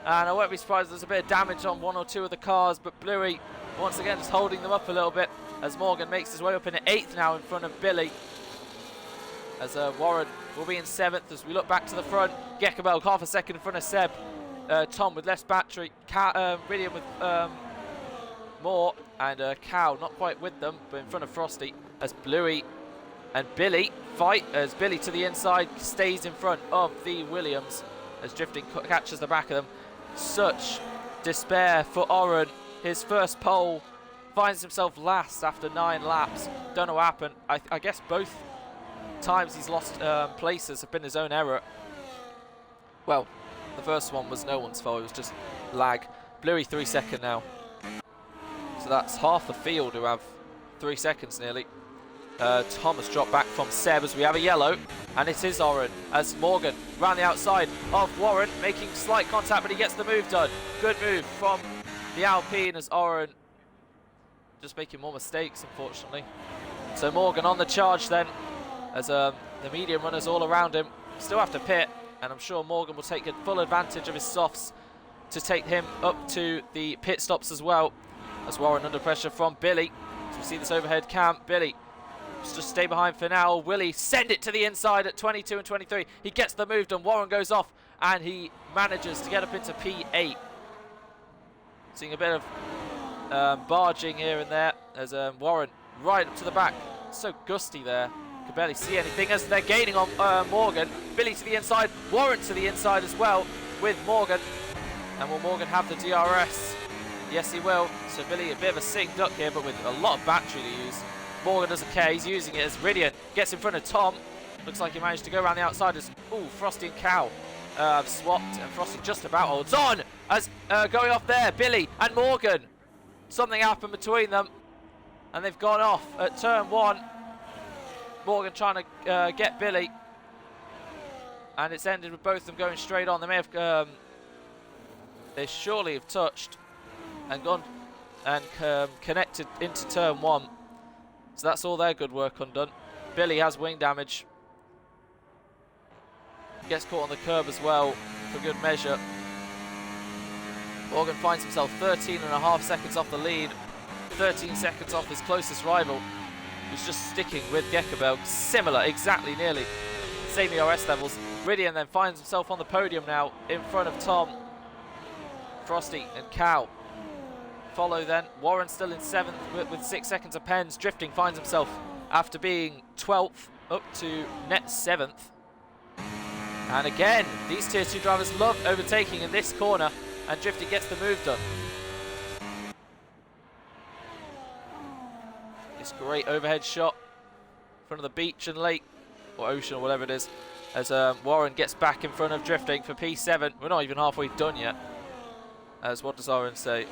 And I won't be surprised if there's a bit of damage on one or two of the cars, but Bluey once again just holding them up a little bit as Morgan makes his way up in 8th now in front of Billy. As Warren will be in 7th as we look back to the front. Gekabel half a second in front of Seb. Tom with less battery, Ridian with more, and Cow not quite with them, but in front of Frosty as Bluey and Billy fight, as Billy to the inside stays in front of the Williams as Drifting catches the back of them. Such despair for Oren. His first pole, finds himself last after 9 laps. Don't know what happened. I guess both times he's lost places have been his own error. Well, the first one was no one's fault, it was just lag. Bluey 3 second now. So that's half the field who have 3 seconds nearly. Thomas dropped back from Seb as we have a yellow, and it is Oren as Morgan round the outside of Warren, making slight contact, but he gets the move done. Good move from the Alpine as Oren just making more mistakes, unfortunately. So Morgan on the charge then, as the medium runners all around him still have to pit. And I'm sure Morgan will take full advantage of his softs to take him up to the pit stops as well. As Warren under pressure from Billy. So we see this overhead cam. Billy just stay behind for now. Will he send it to the inside at 22 and 23? He gets the move done. Warren goes off and he manages to get up into P8. Seeing a bit of barging here and there as Warren right up to the back. So gusty there. Can barely see anything as they're gaining on Morgan. Billy to the inside, Warren to the inside as well with Morgan. And will Morgan have the DRS? Yes, he will. So Billy a bit of a sitting duck here, but with a lot of battery to use. Morgan doesn't care, he's using it as Ridian gets in front of Tom. Looks like he managed to go around the outside as, Frosty and Cow have swapped, and Frosty just about holds on as going off there, Billy and Morgan. Something happened between them, and they've gone off at turn 1. Morgan trying to get Billy, and it's ended with both of them going straight on. They may have, they surely have touched and gone and connected into turn 1. So that's all their good work undone. Billy has wing damage. Gets caught on the curb as well for good measure. Morgan finds himself 13.5 seconds off the lead, 13 seconds off his closest rival, who's just sticking with Gekabel. Similar, exactly, nearly same ERS levels. Ridian then finds himself on the podium now in front of Tom. Frosty and Cow follow then. Warren still in 7th with 6 seconds of pens. Drifting finds himself after being 12th up to net 7th. And again, these tier 2 drivers love overtaking in this corner, and Drifting gets the move done. This great overhead shot in front of the beach and lake, or ocean or whatever it is, as Warren gets back in front of Drifting for P7. We're not even halfway done yet. As what does Warren say?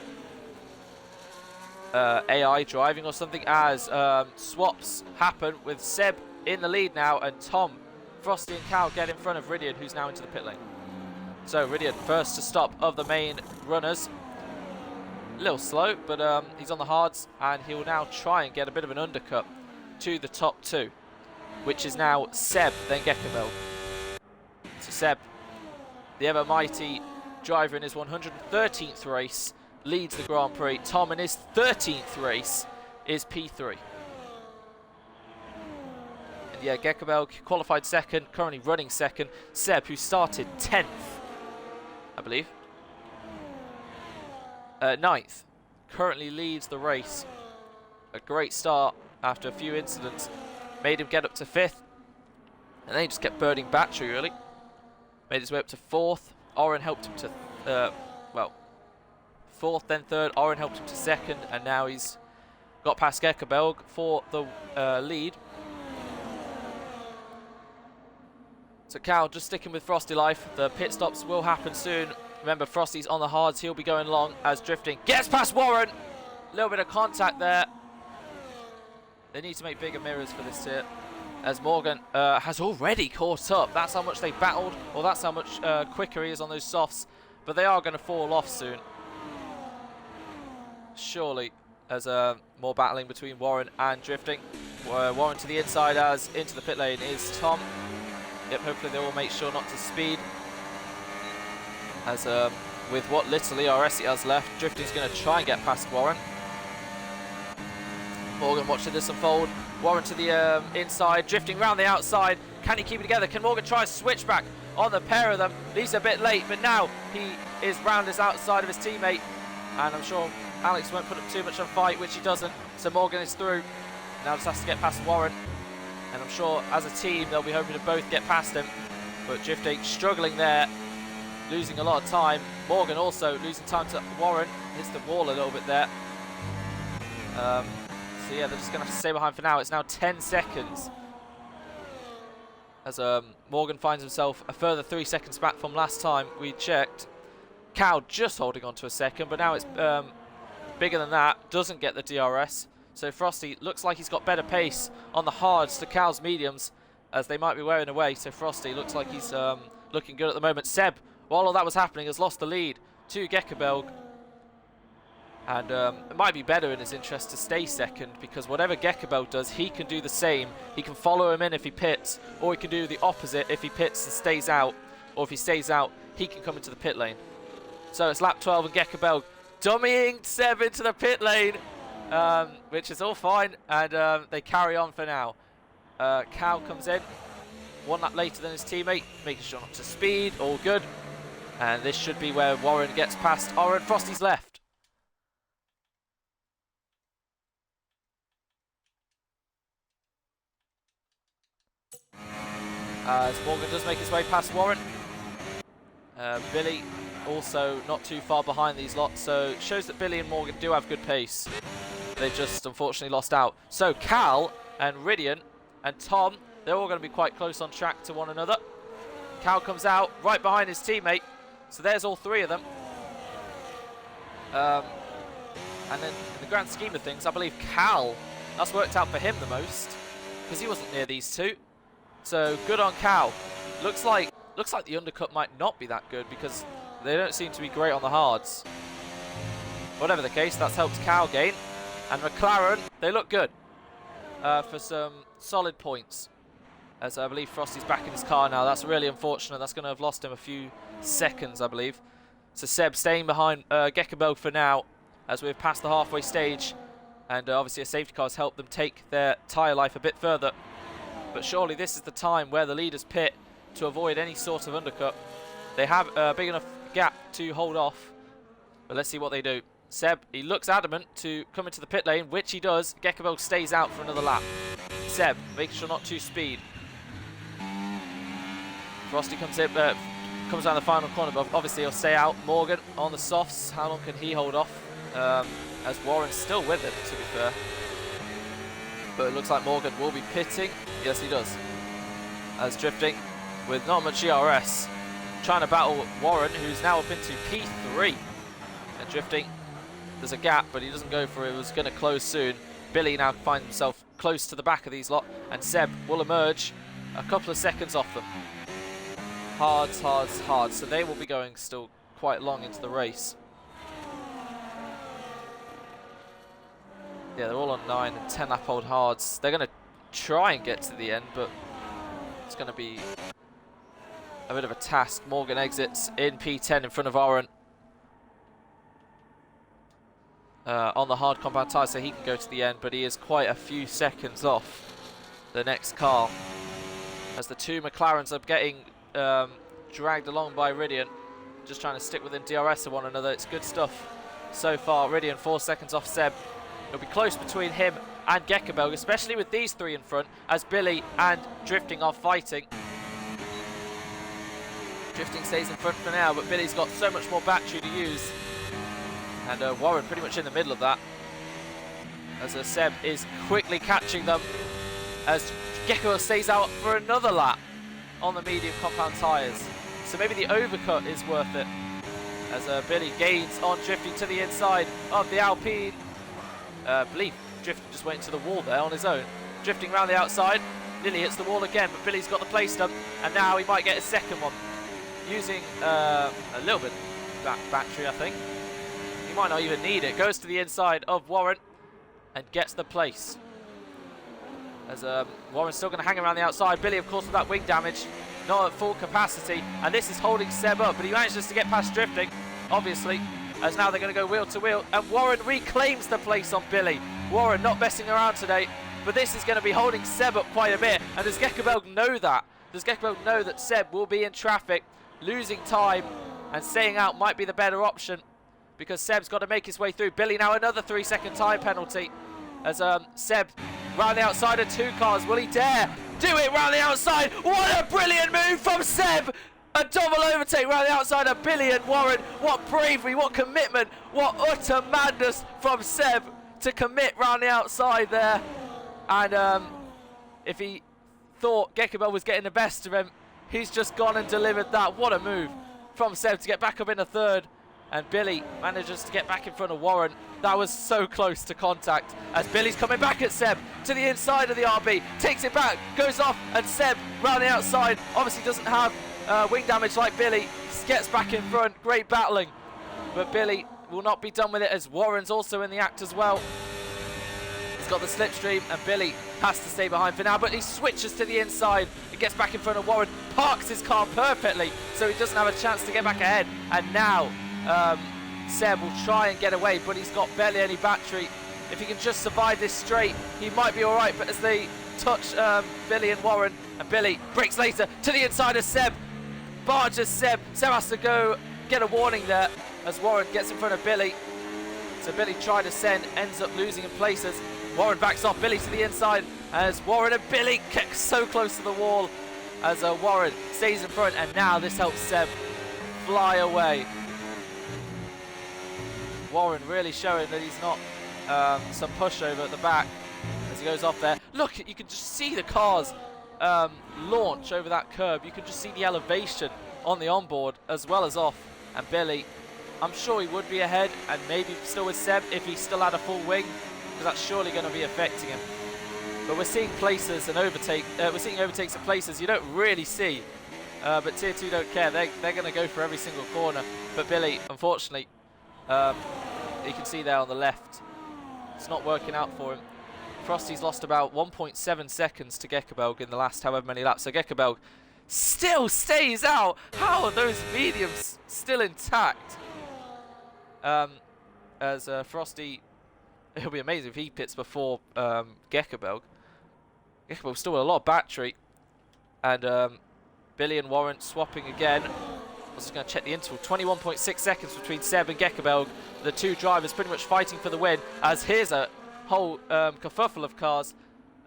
AI driving or something, as swaps happen with Seb in the lead now, and Tom, Frosty and Cow get in front of Ridian, who's now into the pit lane. So Ridian first to stop of the main runners. A little slow, but he's on the hards, and he will now try and get a bit of an undercut to the top 2, which is now Seb, then Gekabel. So Seb, the ever mighty driver in his 113th race, leads the Grand Prix. Tom in his 13th race is P3. And yeah, Gekabel qualified 2nd, currently running 2nd. Seb, who started 10th, I believe. 9th, currently leads the race. A great start after a few incidents. Made him get up to 5th. And then he just kept burning battery, really. Made his way up to 4th. Oren helped him to, 4th, then 3rd. Oren helped him to 2nd. And now he's got past Gekabel for the lead. So Cal just sticking with Frosty life. The pit stops will happen soon. Remember, Frosty's on the hards. He'll be going long as Drifting gets past Warren. A little bit of contact there. They need to make bigger mirrors for this tier, as Morgan has already caught up. That's how much they battled, or that's how much quicker he is on those softs. But they are going to fall off soon. Surely, as more battling between Warren and Drifting. Warren to the inside, as into the pit lane is Tom. Yep, hopefully they will make sure not to speed. As with what little ERS he has left, Drifting's going to try and get past Warren. Morgan watching this unfold. Warren to the inside, Drifting round the outside. Can he keep it together? Can Morgan try a switchback on the pair of them? Leaves a bit late, but now he is round his outside of his teammate. And I'm sure Alex won't put up too much of a fight, which he doesn't. So Morgan is through. Now just has to get past Warren. And I'm sure as a team they'll be hoping to both get past him. But Drifting struggling there, losing a lot of time. Morgan also losing time to Warren. Hits the wall a little bit there. So yeah, they're just going to have to stay behind for now. It's now 10 seconds. As Morgan finds himself a further 3 seconds back from last time we checked. Cal just holding on to a second, but now it's bigger than that. Doesn't get the DRS. So Frosty looks like he's got better pace on the hards to Cal's mediums, as they might be wearing away. So Frosty looks like he's looking good at the moment. Seb, while all that was happening, has lost the lead to Gekkerbelg. And it might be better in his interest to stay second, because whatever Gekkerbelg does, he can do the same. He can follow him in if he pits, or he can do the opposite if he pits and stays out. Or if he stays out, he can come into the pit lane. So it's lap 12 and Gekkerbelg dummying Seb into the pit lane, which is all fine, and they carry on for now. Cal comes in, 1 lap later than his teammate, making sure not to speed, all good. And this should be where Warren gets past Oren. Frosty's left. As Morgan does make his way past Warren. Billy also not too far behind these lots, so it shows that Billy and Morgan do have good pace. They just unfortunately lost out. So Cal and Ridian and Tom, they're all going to be quite close on track to one another. Cal comes out right behind his teammate, so there's all 3 of them. And then in the grand scheme of things, I believe Cal, that's worked out for him the most, because he wasn't near these 2. So good on Cal. Looks like the undercut might not be that good, because they don't seem to be great on the hards. Whatever the case, that's helped Cal gain. And McLaren, they look good for some solid points. As I believe Frosty's back in his car now. That's really unfortunate. That's going to have lost him a few seconds, I believe. So Seb staying behind Gekkerbelg for now, as we've passed the halfway stage. And obviously a safety car has helped them take their tyre life a bit further. But surely this is the time where the leaders pit to avoid any sort of undercut. They have a big enough gap to hold off. But let's see what they do. Seb, he looks adamant to come into the pit lane, which he does. Gekkerbelg stays out for another lap. Seb, making sure not to speed. Frosty comes in, comes down the final corner, but obviously he'll stay out. Morgan on the softs. How long can he hold off? As Warren's still with him, to be fair. But it looks like Morgan will be pitting. Yes, he does. As Drifting, with not much ERS, trying to battle Warren, who's now up into P3. And Drifting, there's a gap, but he doesn't go for it. It was going to close soon. Billy now finds himself close to the back of these lot, and Seb will emerge a couple of seconds off them. Hards, hards, hards. So they will be going still quite long into the race. Yeah, they're all on 9 and 10 lap old hards. They're going to try and get to the end, but it's going to be a bit of a task. Morgan exits in P10 in front of Oren. On the hard compound tyre, so he can go to the end, but he is quite a few seconds off the next car. As the 2 McLarens are getting dragged along by Ridian, just trying to stick within DRS to one another. It's good stuff so far. Ridian 4 seconds off Seb. It'll be close between him and Gekkerbelg, especially with these 3 in front, as Billy and Drifting are fighting. Drifting stays in front for now, but Billy's got so much more battery to use. And Warren pretty much in the middle of that. As Seb is quickly catching them, as Gekkerbelg stays out for another lap on the medium compound tyres. So maybe the overcut is worth it. As Billy gains on Drifting to the inside of the Alpine. I believe drifting, just went into the wall there on his own. Drifting around the outside, nearly hits the wall again, but Billy's got the place done, and now he might get a second one. Using a little bit of that battery, I think. He might not even need it. Goes to the inside of Warren and gets the place. As Warren's still going to hang around the outside. Billy, of course, with that wing damage, not at full capacity, and this is holding Seb up, but he manages to get past drifting, obviously, as now they're going to go wheel to wheel, and Warren reclaims the place on Billy. Warren not messing around today, but this is going to be holding Seb up quite a bit, and does Gekkeberg know that? Does Gekkeberg know that Seb will be in traffic, losing time, and staying out might be the better option, because Seb's got to make his way through. Billy now another 3-second time penalty, as Seb round the outside of 2 cars. Will he dare do it round the outside? What a brilliant move from Seb! A double overtake round the outside of Billy and Warren. What bravery, what commitment, what utter madness from Seb to commit round the outside there. And if he thought Gekkeberg was getting the best of him, he's just gone and delivered that. What a move from Seb to get back up in a third. And Billy manages to get back in front of Warren. That was so close to contact, as Billy's coming back at Seb to the inside of the RB, takes it back, goes off, and Seb round the outside obviously doesn't have wing damage like Billy, gets back in front. Great battling, but Billy will not be done with it, as Warren's also in the act as well. He's got the slipstream, and Billy has to stay behind for now, but he switches to the inside. He gets back in front of Warren, parks his car perfectly so he doesn't have a chance to get back ahead, and now Seb will try and get away, but he's got barely any battery. If he can just survive this straight, he might be alright, but as they touch Billy and Warren, and Billy breaks later to the inside of Seb, barges Seb. Seb has to go get a warning there as Warren gets in front of Billy. So Billy tried to send, ends up losing in places. Warren backs off, Billy to the inside, as Warren and Billy get so close to the wall, as Warren stays in front, and now this helps Seb fly away. Warren really showing that he's not some pushover at the back as he goes off there. Look, you can just see the cars launch over that curb. You can just see the elevation on the onboard as well as off. And Billy, I'm sure he would be ahead, and maybe still with Seb if he still had a full wing, because that's surely going to be affecting him. But we're seeing places and we're seeing overtakes at places you don't really see. But Tier 2 don't care. They're going to go for every single corner. But Billy, unfortunately, you can see there on the left, it's not working out for him. Frosty's lost about 1.7 seconds to Gekkeberg in the last however many laps. So Gekkeberg still stays out. How are those mediums still intact? As Frosty, it'll be amazing if he pits before Gekkeberg. Gekkeberg's still with a lot of battery. And Billy and Warren swapping again. I was just going to check the interval. 21.6 seconds between Seb and Gekkeberg. The two drivers pretty much fighting for the win. As here's a whole kerfuffle of cars.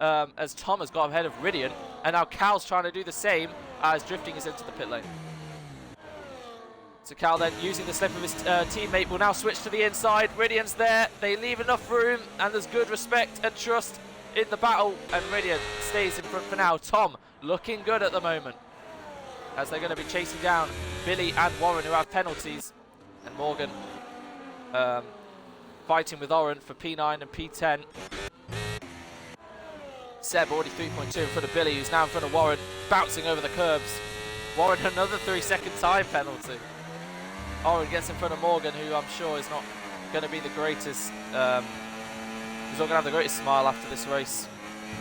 As Tom has got ahead of Ridian. And now Cal's trying to do the same as drifting is into the pit lane. So Cal then, using the slip of his teammate, will now switch to the inside. Ridian's there. They leave enough room. And there's good respect and trust in the battle. And Ridian stays in front for now. Tom looking good at the moment, as they're going to be chasing down Billy and Warren, who have penalties. And Morgan fighting with Oren for P9 and P10. Seb already 3.2 in front of Billy, who's now in front of Warren, bouncing over the curbs. Warren another 3-second time penalty. Oren gets in front of Morgan, who I'm sure is not going to be the greatest. He's not going to have the greatest smile after this race.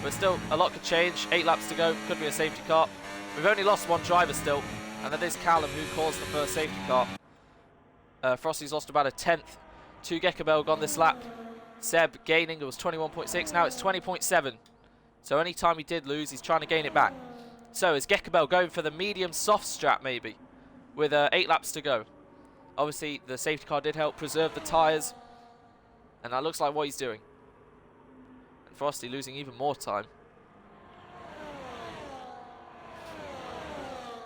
But still, a lot could change. 8 laps to go. Could be a safety car. We've only lost one driver still, and that is Callum, who caused the first safety car. Frosty's lost about a 10th to Gekkeberg on this lap. Seb gaining, it was 21.6, now it's 20.7. So any time he did lose, he's trying to gain it back. So is Gekkeberg going for the medium soft strap maybe, with 8 laps to go. Obviously the safety car did help preserve the tyres, and that looks like what he's doing. And Frosty losing even more time.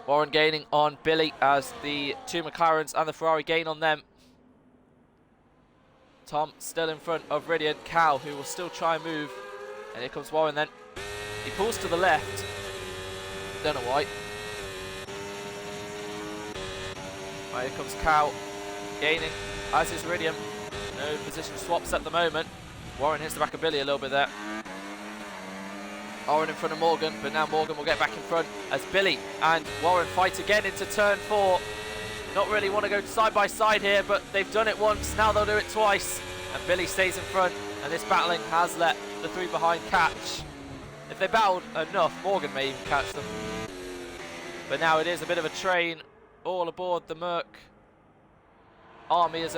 Warren gaining on Billy as the 2 McLarens and the Ferrari gain on them. Tom still in front of Ridian. Cal, who will still try and move. And here comes Warren then. He pulls to the left. Don't know why. Right, here comes Cal gaining, as is Ridian. No position swaps at the moment. Warren hits the back of Billy a little bit there. Oren in front of Morgan, but now Morgan will get back in front as Billy and Warren fight again into turn 4. Not really want to go side by side here, but they've done it once, now they'll do it twice. And Billy stays in front, and this battling has let the 3 behind catch. If they battled enough, Morgan may even catch them. But now it is a bit of a train all aboard the Merc Army as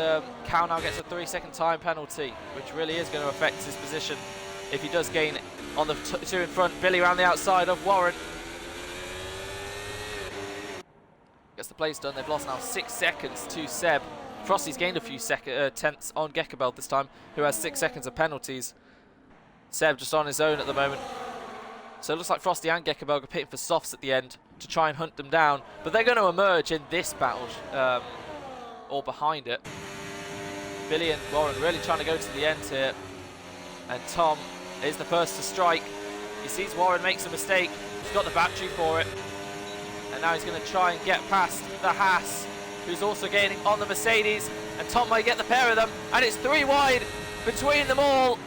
Cal now gets a 3-second time penalty, which really is going to affect his position if he does gain on the 2 in front. Billy around the outside of Warren. Gets the place done. They've lost now 6 seconds to Seb. Frosty's gained a few tenths on Gekabel this time, who has 6 seconds of penalties. Seb just on his own at the moment. So it looks like Frosty and Gekabel are pitting for softs at the end to try and hunt them down. But they're going to emerge in this battle, or behind it. Billy and Warren really trying to go to the end here. And Tom is the first to strike. He sees Warren makes a mistake. He's got the battery for it. And now he's going to try and get past the Haas, who's also gaining on the Mercedes. And Tom might get the pair of them. And it's 3 wide between them all,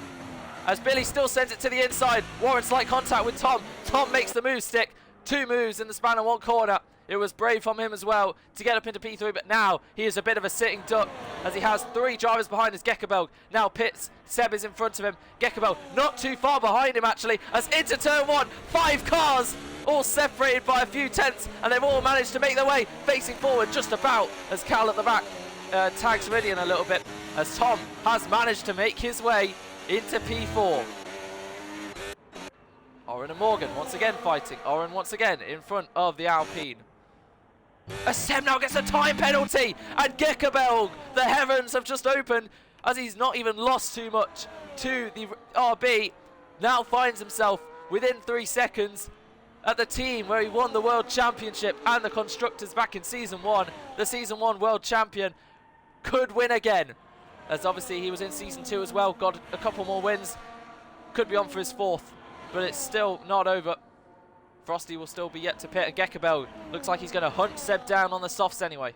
as Billy still sends it to the inside. Warren slight contact with Tom. Tom makes the move stick. 2 moves in the span of 1 corner. It was brave from him as well to get up into P3, but now he is a bit of a sitting duck as he has 3 drivers behind his Gekabel. Now pits. Seb is in front of him. Gekabel not too far behind him actually, as into turn 1, 5 cars all separated by a few tenths, and they've all managed to make their way facing forward just about, as Cal at the back tags Meridian a little bit, as Tom has managed to make his way into P4. Oren and Morgan once again fighting. Oren once again in front of the Alpine. As Seb now gets a time penalty, and Gekabel, the heavens have just opened as he's not even lost too much to the RB. Now finds himself within 3 seconds at the team where he won the World Championship and the Constructors back in Season 1. The Season 1 World Champion could win again, as obviously he was in Season 2 as well, got a couple more wins, could be on for his 4th, but it's still not over. Frosty will still be yet to pit, and Gekabel looks like he's going to hunt Seb down on the softs anyway.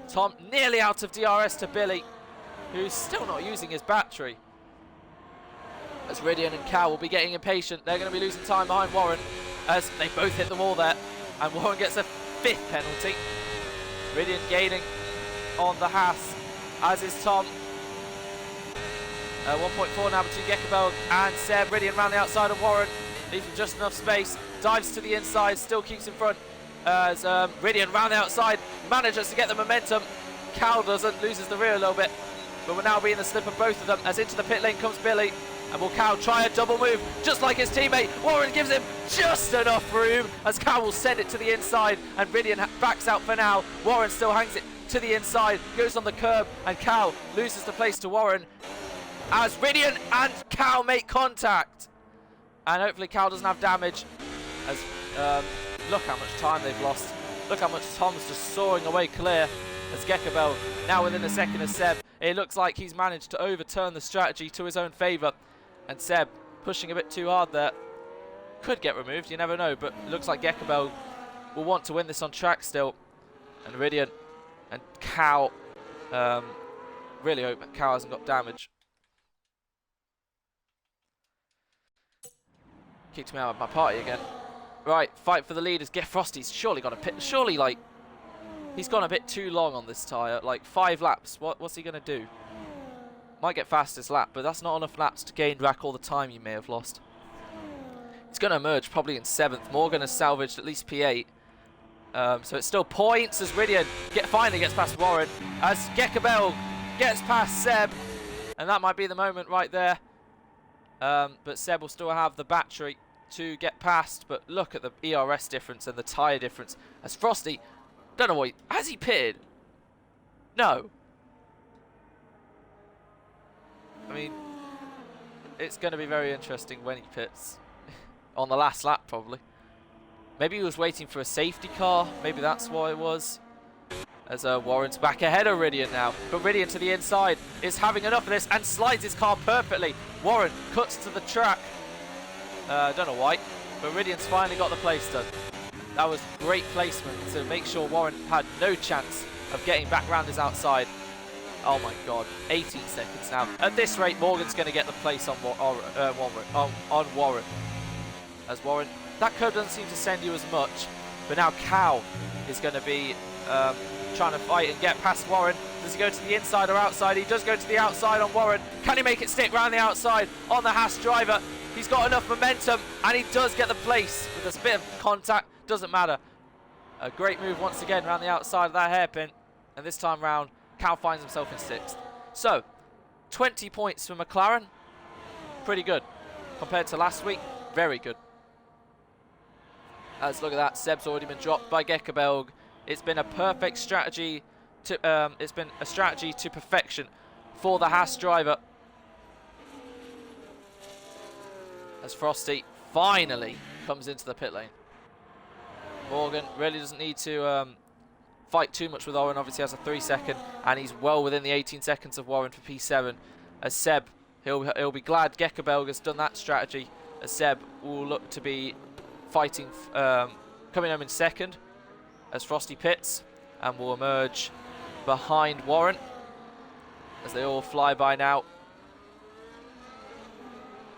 Tom nearly out of DRS to Billy, who's still not using his battery. As Ridian and Cal will be getting impatient, they're going to be losing time behind Warren as they both hit the wall there, and Warren gets a 5th penalty. Ridian gaining on the Haas, as is Tom. 1.4 now between Gekabel and Seb. Ridian round the outside of Warren, leaves him just enough space, dives to the inside, still keeps in front as Ridian round the outside manages to get the momentum. Cal doesn't, loses the rear a little bit, but we're now being the slip of both of them as into the pit lane comes Billy. And will Cal try a double move just like his teammate? Warren gives him just enough room as Cal will send it to the inside, and Ridian backs out for now. Warren still hangs it to the inside, goes on the curb, and Cal loses the place to Warren as Ridian and Cal make contact. And hopefully Cal doesn't have damage, as look how much time they've lost. Look how much Tom's just soaring away clear as Gekabel now within a second of Seb. It looks like he's managed to overturn the strategy to his own favour, and Seb pushing a bit too hard there. Could get removed, you never know, but it looks like Gekabel will want to win this on track still. And Ridian and Cal, really hope that Cal hasn't got damage. Kicked me out of my party again. Right, fight for the lead as Frosty's surely got a pit. Surely, like, he's gone a bit too long on this tyre. Like 5 laps. What's he going to do? Might get fastest lap, but that's not enough laps to gain back all the time you may have lost. He's going to emerge probably in 7th. Morgan has salvaged at least P8. So it's still points as Ridian finally gets past Warren. As Gekabel gets past Seb. And that might be the moment right there. But Seb will still have the battery to get past. But look at the ERS difference and the tyre difference. As Frosty, don't know what, has he pitted? No. I mean, it's going to be very interesting when he pits. On the last lap, probably. Maybe he was waiting for a safety car. Maybe that's what it was. As Warren's back ahead of Ridian now. But Ridian to the inside is having enough of this and slides his car perfectly. Warren cuts to the track. Don't know why, but Ridian's finally got the place done. That was great placement to make sure Warren had no chance of getting back round his outside. Oh my god, 18 seconds now. At this rate, Morgan's going to get the place on Warren. As Warren, that curve doesn't seem to send you as much, but now Cal is going to be trying to fight and get past Warren. Does he go to the inside or outside? He does go to the outside on Warren. Can he make it stick round the outside on the Haas driver? He's got enough momentum, and he does get the place with a bit of contact. Doesn't matter. A great move once again around the outside of that hairpin, and this time round, Cal finds himself in 6th. So, 20 points for McLaren. Pretty good. Compared to last week, very good. As look at that, Seb's already been dropped by Gekkeberg. It's been a perfect strategy to it's been a strategy to perfection for the Haas driver. As Frosty finally comes into the pit lane. Morgan really doesn't need to fight too much with Owen. Obviously has a 3-second, and he's well within the 18 seconds of Warren for P7. As Seb, he'll be glad Gekkeberg has done that strategy, as Seb will look to be fighting, coming home in 2nd as Frosty pits, and will emerge behind Warren as they all fly by now.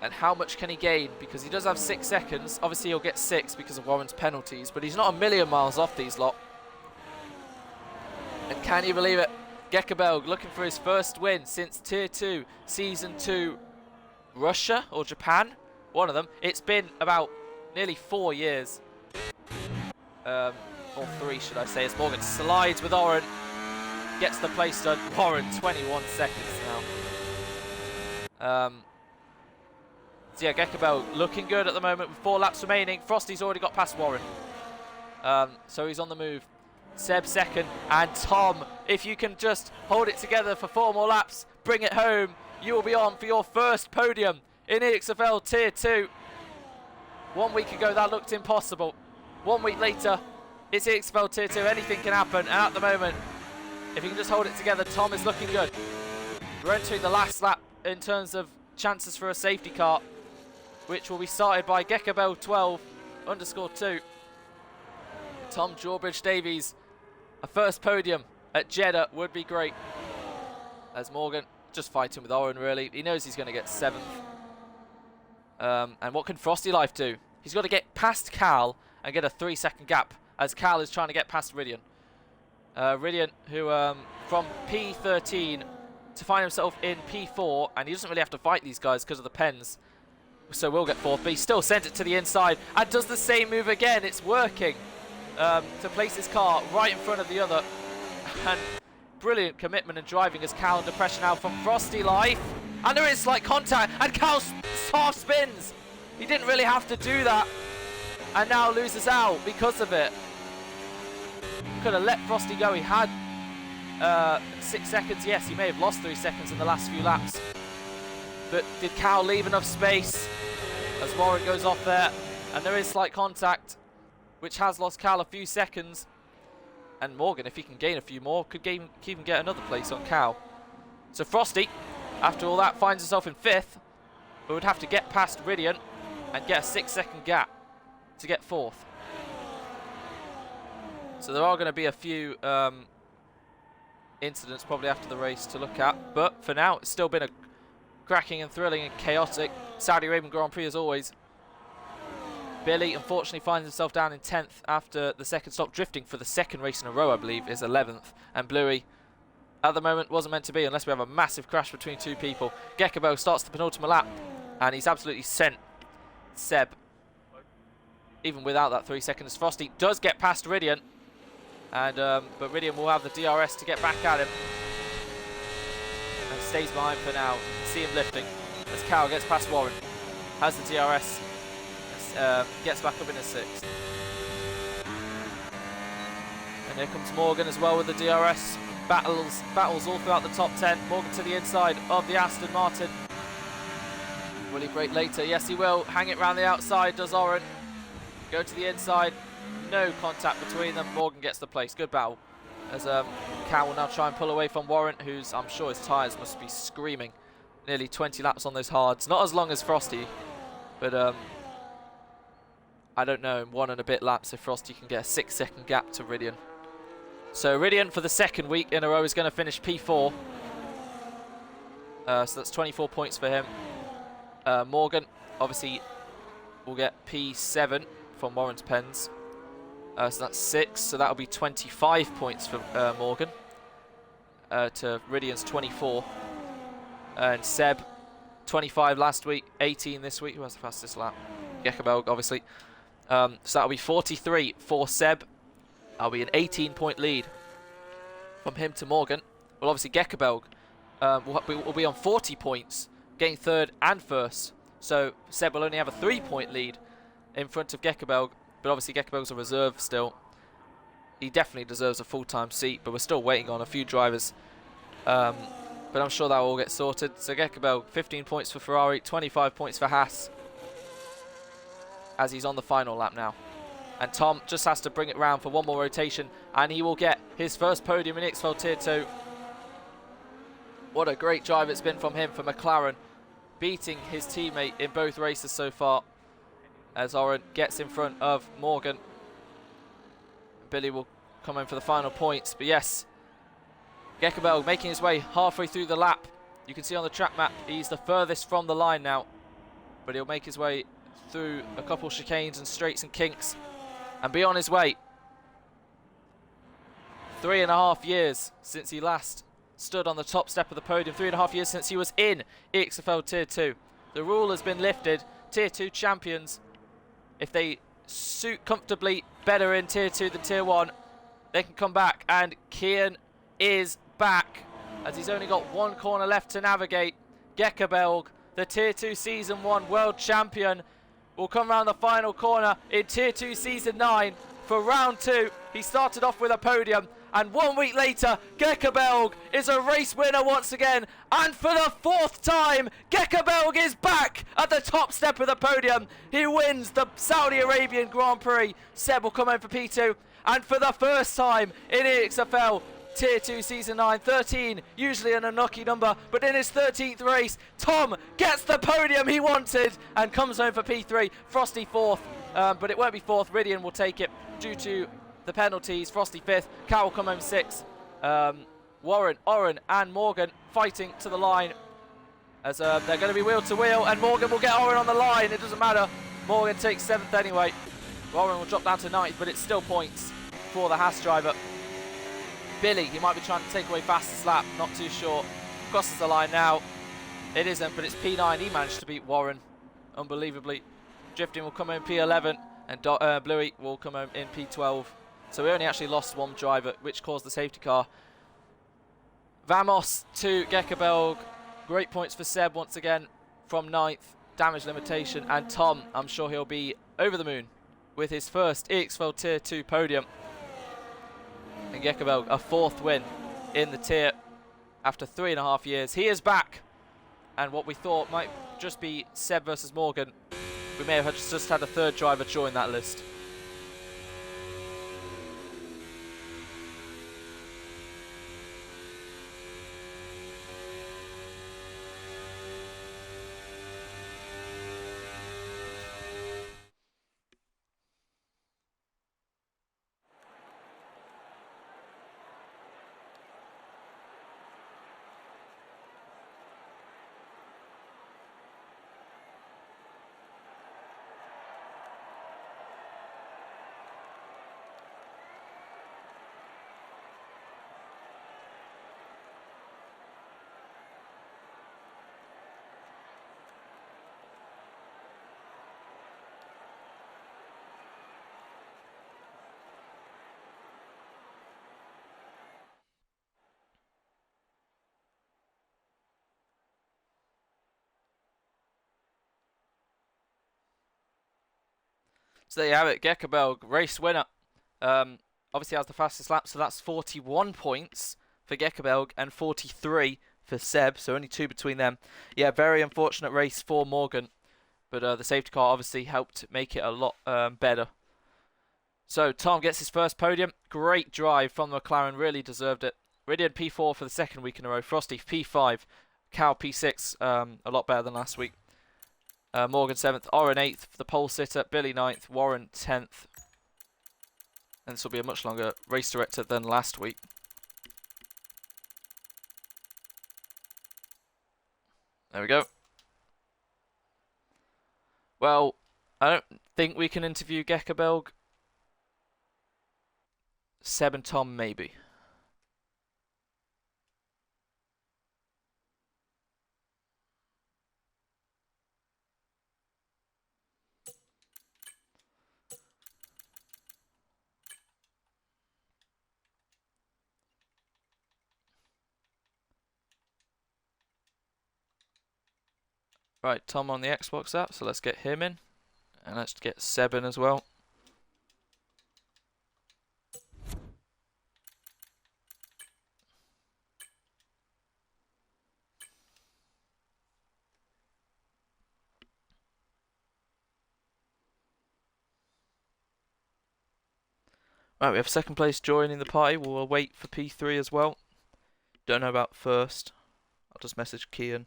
And how much can he gain? Because he does have 6 seconds. Obviously he'll get 6 because of Warren's penalties, but he's not a million miles off these lot. And can you believe it? Gekkeberg looking for his first win since Tier 2, Season 2, Russia or Japan? One of them. It's been about nearly 4 years. Or 3, should I say, as Morgan slides with Oren. Gets the place done. Warren, 21 seconds now. So yeah, Gekkeberg looking good at the moment with 4 laps remaining. Frosty's already got past Warren. So he's on the move. Seb 2nd, and Tom, if you can just hold it together for 4 more laps, bring it home, you will be on for your first podium in EXFL Tier 2. 1 week ago that looked impossible. 1 week later, it's EXFL Tier 2, anything can happen, and at the moment, if you can just hold it together, Tom is looking good. We're entering the last lap in terms of chances for a safety car, which will be started by Gekkeberg 12_2. Tom Jawbridge Davies, a first podium at Jeddah would be great. As Morgan just fighting with Owen, really. He knows he's going to get 7th. And what can Frosty Life do? He's got to get past Cal and get a 3-second gap, as Cal is trying to get past Ridian. Ridian, who from P13 to find himself in P4, and he doesn't really have to fight these guys because of the pens. So we'll get 4th, but he still sent it to the inside and does the same move again. It's working. To place his car right in front of the other, and brilliant commitment and driving as Cal under pressure now from Frosty Life, and there is slight contact, and Cal half spins. He didn't really have to do that, and now loses out because of it. Could have let Frosty go. He had 6 seconds. Yes, he may have lost 3 seconds in the last few laps, but did Cal leave enough space as Warren goes off there, and there is slight contact, which has lost Cal a few seconds. And Morgan, if he can gain a few more, could even get another place on Cal. So Frosty, after all that, finds himself in 5th, but would have to get past Ridian and get a 6-second gap to get 4th. So there are going to be a few incidents probably after the race to look at, but for now, it's still been a cracking and thrilling and chaotic Saudi Arabian Grand Prix as always. Billy unfortunately finds himself down in 10th after the 2nd stop, drifting for the 2nd race in a row, I believe, is 11th. And Bluey, at the moment, wasn't meant to be unless we have a massive crash between 2 people. Gekkeberg starts the penultimate lap, and he's absolutely sent Seb, even without that 3 seconds. Frosty does get past Ridian, and but Ridian will have the DRS to get back at him, and stays behind for now. You can see him lifting as Cal gets past Warren, has the DRS. Gets back up in his 6th. And here comes Morgan as well with the DRS. Battles all throughout the top 10. Morgan to the inside of the Aston Martin. Will he brake later? Yes, he will. Hang it round the outside, does Oren. Go to the inside. No contact between them. Morgan gets the place. Good battle. As Cal will now try and pull away from Warren, who's, I'm sure his tyres must be screaming. Nearly 20 laps on those hards. Not as long as Frosty, but I don't know, in 1 and a bit laps if Frosty can get a 6-second gap to Ridian. So Ridian for the 2nd week in a row is going to finish P4. So that's 24 points for him. Morgan, obviously, will get P7 from Warren's pens. So that's 6, so that'll be 25 points for Morgan. To Ridian's 24. And Seb, 25 last week, 18 this week. Who has the fastest lap? Gekabelg, obviously. So that'll be 43 for Seb. That'll be an 18-point lead from him to Morgan. Well, obviously, Gekabelg will be on 40 points, getting third and first. So Seb will only have a 3-point lead in front of Gekabelg. But obviously, Gekabelg's a reserve still. He definitely deserves a full-time seat, but we're still waiting on a few drivers. But I'm sure that will all get sorted. So Gekabelg, 15 points for Ferrari, 25 points for Haas, as he's on the final lap now. And Tom just has to bring it round for one more rotation, and he will get his first podium in EXFL Tier 2. What a great drive it's been from him, for McLaren, beating his teammate in both races so far, as Oren gets in front of Morgan. Billy will come in for the final points. But yes, Gekabelg making his way halfway through the lap. You can see on the track map, he's the furthest from the line now. But he'll make his way through a couple chicanes and straights and kinks and be on his way. 3.5 years since he last stood on the top step of the podium. 3.5 years since he was in EXFL Tier 2. The rule has been lifted. Tier 2 champions, if they suit comfortably better in Tier 2 than Tier 1, they can come back. And Kian is back, as he's only got one corner left to navigate. Gekabelg, the Tier 2 Season 1 World Champion, will come around the final corner in Tier 2 Season 9 for round 2. He started off with a podium, and 1 week later, Gekabelg is a race winner once again. And for the 4th time, Gekabelg is back at the top step of the podium. He wins the Saudi Arabian Grand Prix. Seb will come in for P2. And for the first time in EXFL Tier 2 Season 9, 13, usually an unlucky number, but in his 13th race, Tom gets the podium he wanted and comes home for P3. Frosty 4th, but it won't be 4th. Ridian will take it due to the penalties. Frosty 5th, Cal will come home 6th. Warren, Oren and Morgan fighting to the line, as they're going to be wheel to wheel, and Morgan will get Oren on the line. It doesn't matter. Morgan takes 7th anyway. Oren will drop down to 9th, but it's still points for the Haas driver. Billy, he might be trying to take away fastest lap, not too sure. Crosses the line now. It isn't, but it's P9. He managed to beat Warren, unbelievably. Drifting will come in P11, and Bluey will come home in P12. So we only actually lost one driver, which caused the safety car. Vamos to Gekabelg. Great points for Seb once again from 9th. Damage limitation. And Tom, I'm sure he'll be over the moon with his first EXFL Tier 2 podium. And Gekabelg, a 4th win in the tier after 3.5 years. He is back. And what we thought might just be Seb versus Morgan, we may have just had a 3rd driver join that list. So there you have it, Gekabelg, race winner. Obviously has the fastest lap, so that's 41 points for Gekabelg and 43 for Seb, so only 2 between them. Yeah, very unfortunate race for Morgan, but the safety car obviously helped make it a lot better. So Tom gets his first podium. Great drive from the McLaren, really deserved it. Ridian P4 for the 2nd week in a row. Frosty P5, Cal P6, a lot better than last week. Morgan 7th, Oren 8th for the pole sitter, Billy 9th, Warren 10th. And this will be a much longer race director than last week. There we go. Well, I don't think we can interview Gekabelg. Seb and Tom, maybe. Right, Tom on the Xbox app, so let's get him in. And let's get Seb in as well. Right, we have second place joining the party. We'll wait for P3 as well. Don't know about first. I'll just message Kian.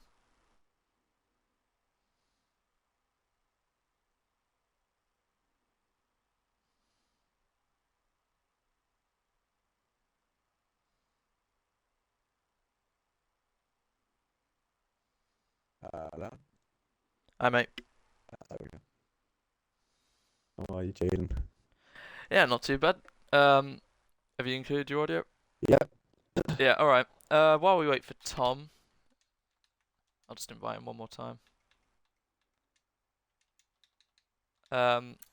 Hello. Hi, mate. There we go. How are you, Jaden? Yeah, not too bad. Have you included your audio? Yep. Yeah, alright. While we wait for Tom, I'll just invite him one more time.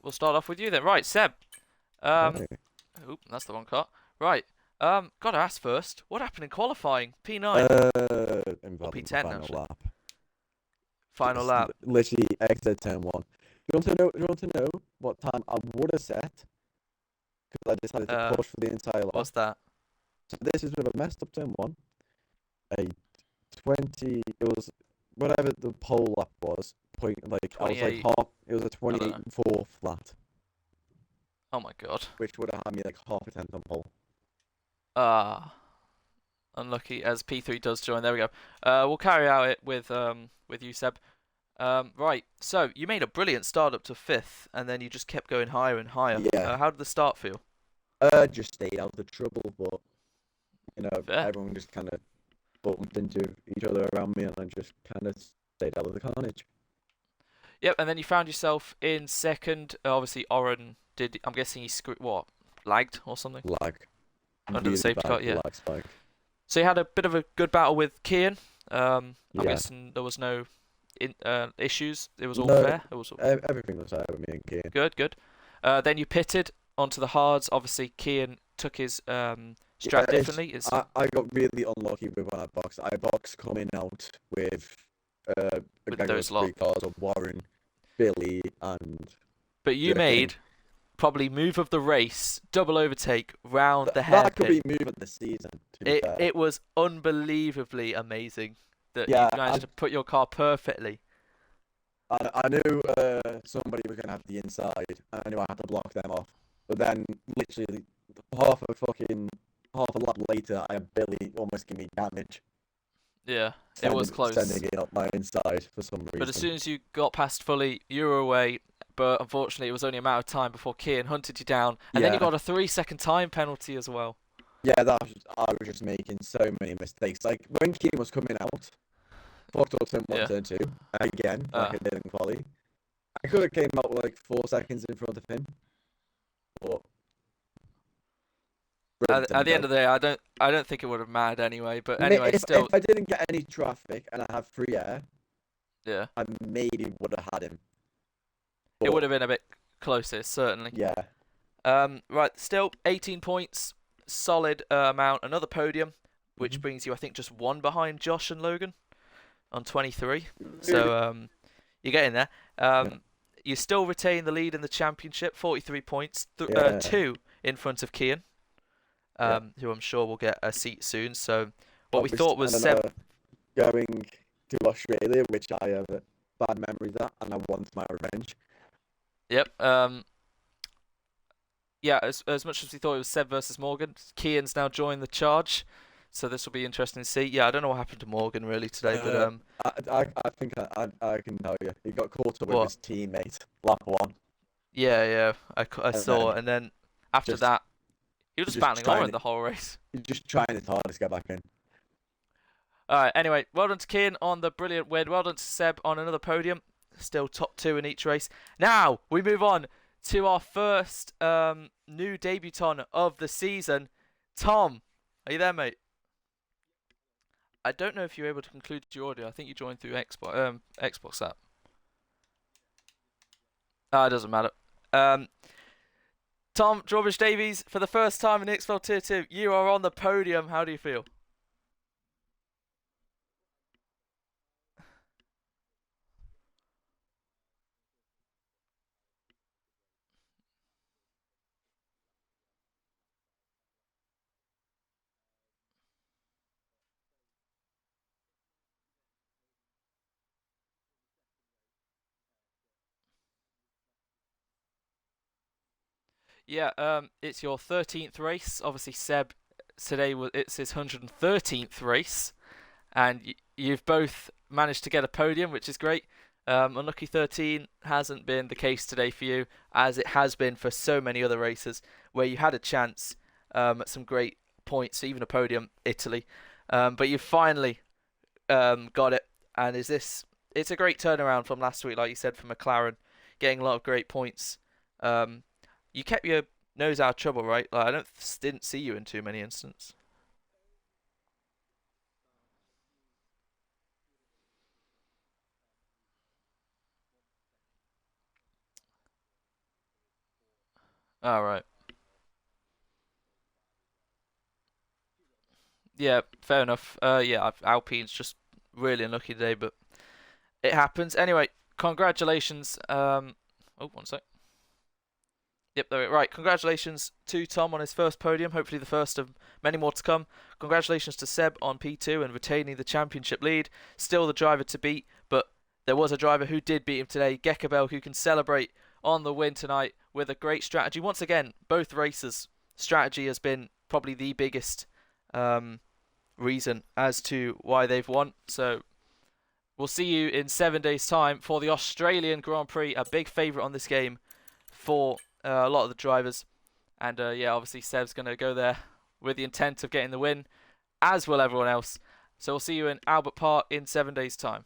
We'll start off with you then. Right, Seb. Hey. Oop, that's the wrong car. Right. Gotta ask first, what happened in qualifying? P9? Or P10 Final actually. lap. Final lap. Literally exit turn 1. You want to know what time I would have set? Because I decided to push for the entire lap. What's that? So this is with a messed up turn 1. A 20. It was whatever the pole lap was. I was like half. It was a 28.4 flat. Oh my god. Which would have had me like half a tenth on pole. Unlucky as P3 does join. There we go. We'll carry out it with you, Seb. Right. So you made a brilliant start up to 5th, and then you just kept going higher and higher. Yeah. How did the start feel? Just stayed out of trouble, but Fair. everyone just kind of bumped into each other around me, and I just kind of stayed out of the carnage. Yep. And then you found yourself in 2nd. Obviously, Oren did. I'm guessing he lagged or something. Lag. Under the safety car, yeah. Lag spike. So you had a bit of a good battle with Kian. I'm Yeah. guessing there was no issues. It was all fair. It was all... Everything was fair with me and Kian. Good, good. Then you pitted onto the hards. Obviously, Kian took his strat differently. I got really unlucky with my box. I box coming out with those 3 cars of Warren, Billy, and. But you made probably move of the race, double overtake round the hairpin. That could be move of the season. To be fair. It was unbelievably amazing that you managed to put your car perfectly. I knew somebody was going to have the inside, and I knew I had to block them off. But then, literally, half a lap later, I had Billy almost give me damage. Yeah, it was close. Sending it up my inside for some reason. But as soon as you got past fully, you were away. But unfortunately, it was only a matter of time before Kian hunted you down. And then you got a 3-second time penalty as well. Yeah, I was just making so many mistakes. Like, when Kian was coming out, fucked up turn 1, turn 2, again, like I did in quali. I could have came out with like 4 seconds in front of him. But at the end of the day, I don't think it would have mattered anyway. But anyway, if still, I didn't get any traffic and I had free air, yeah, I maybe would have had him. But it would have been a bit closer, certainly. Yeah. Right, still 18 points, solid amount. Another podium, which brings you, I think, just 1 behind Josh and Logan on 23. So you're getting there. You still retain the lead in the championship, 43 points, 2 in front of Kian, who I'm sure will get a seat soon. So what we thought was going to Australia, which I have bad memories of, and I want my revenge. Yep. Yeah, as much as we thought it was Seb versus Morgan, Kian's now joined the charge, so this will be interesting to see. Yeah, I don't know what happened to Morgan really today, but I think I can tell you. He got caught up with his teammate, lap 1. Yeah, I saw it, and then after that, he was just battling Oren the whole race. He's just trying his hardest to get back in. All right. Anyway, well done to Kian on the brilliant win. Well done to Seb on another podium. Still top 2 in each race. Now we move on to our first new debutant of the season. Tom, are you there, mate? I don't know if you're able to conclude your audio. I think you joined through Xbox app. It doesn't matter. Tom Drawbridge Davies, for the first time in EXFL Tier 2, you are on the podium. How do you feel? Yeah, it's your 13th race. Obviously, Seb today it's his 113th race, and you've both managed to get a podium, which is great. Unlucky 13 hasn't been the case today for you, as it has been for so many other races where you had a chance at some great points, even a podium, Italy. But you finally got it, and it's a great turnaround from last week, like you said, from McLaren, getting a lot of great points. You kept your nose out of trouble, right? Like, didn't see you in too many instances. All right. Yeah, fair enough. Yeah, Alpine's just really unlucky today, but it happens. Anyway, congratulations. Oh, one sec. Yep, there we go. Right, congratulations to Tom on his first podium, hopefully the first of many more to come. Congratulations to Seb on P2 and retaining the championship lead. Still the driver to beat, but there was a driver who did beat him today, Gekabel, who can celebrate on the win tonight with a great strategy. Once again, both races, strategy has been probably the biggest reason as to why they've won. So we'll see you in 7 days' time for the Australian Grand Prix, a big favourite on this game for a lot of the drivers. And yeah, obviously Seb's going to go there with the intent of getting the win, as will everyone else. So we'll see you in Albert Park in 7 days' time.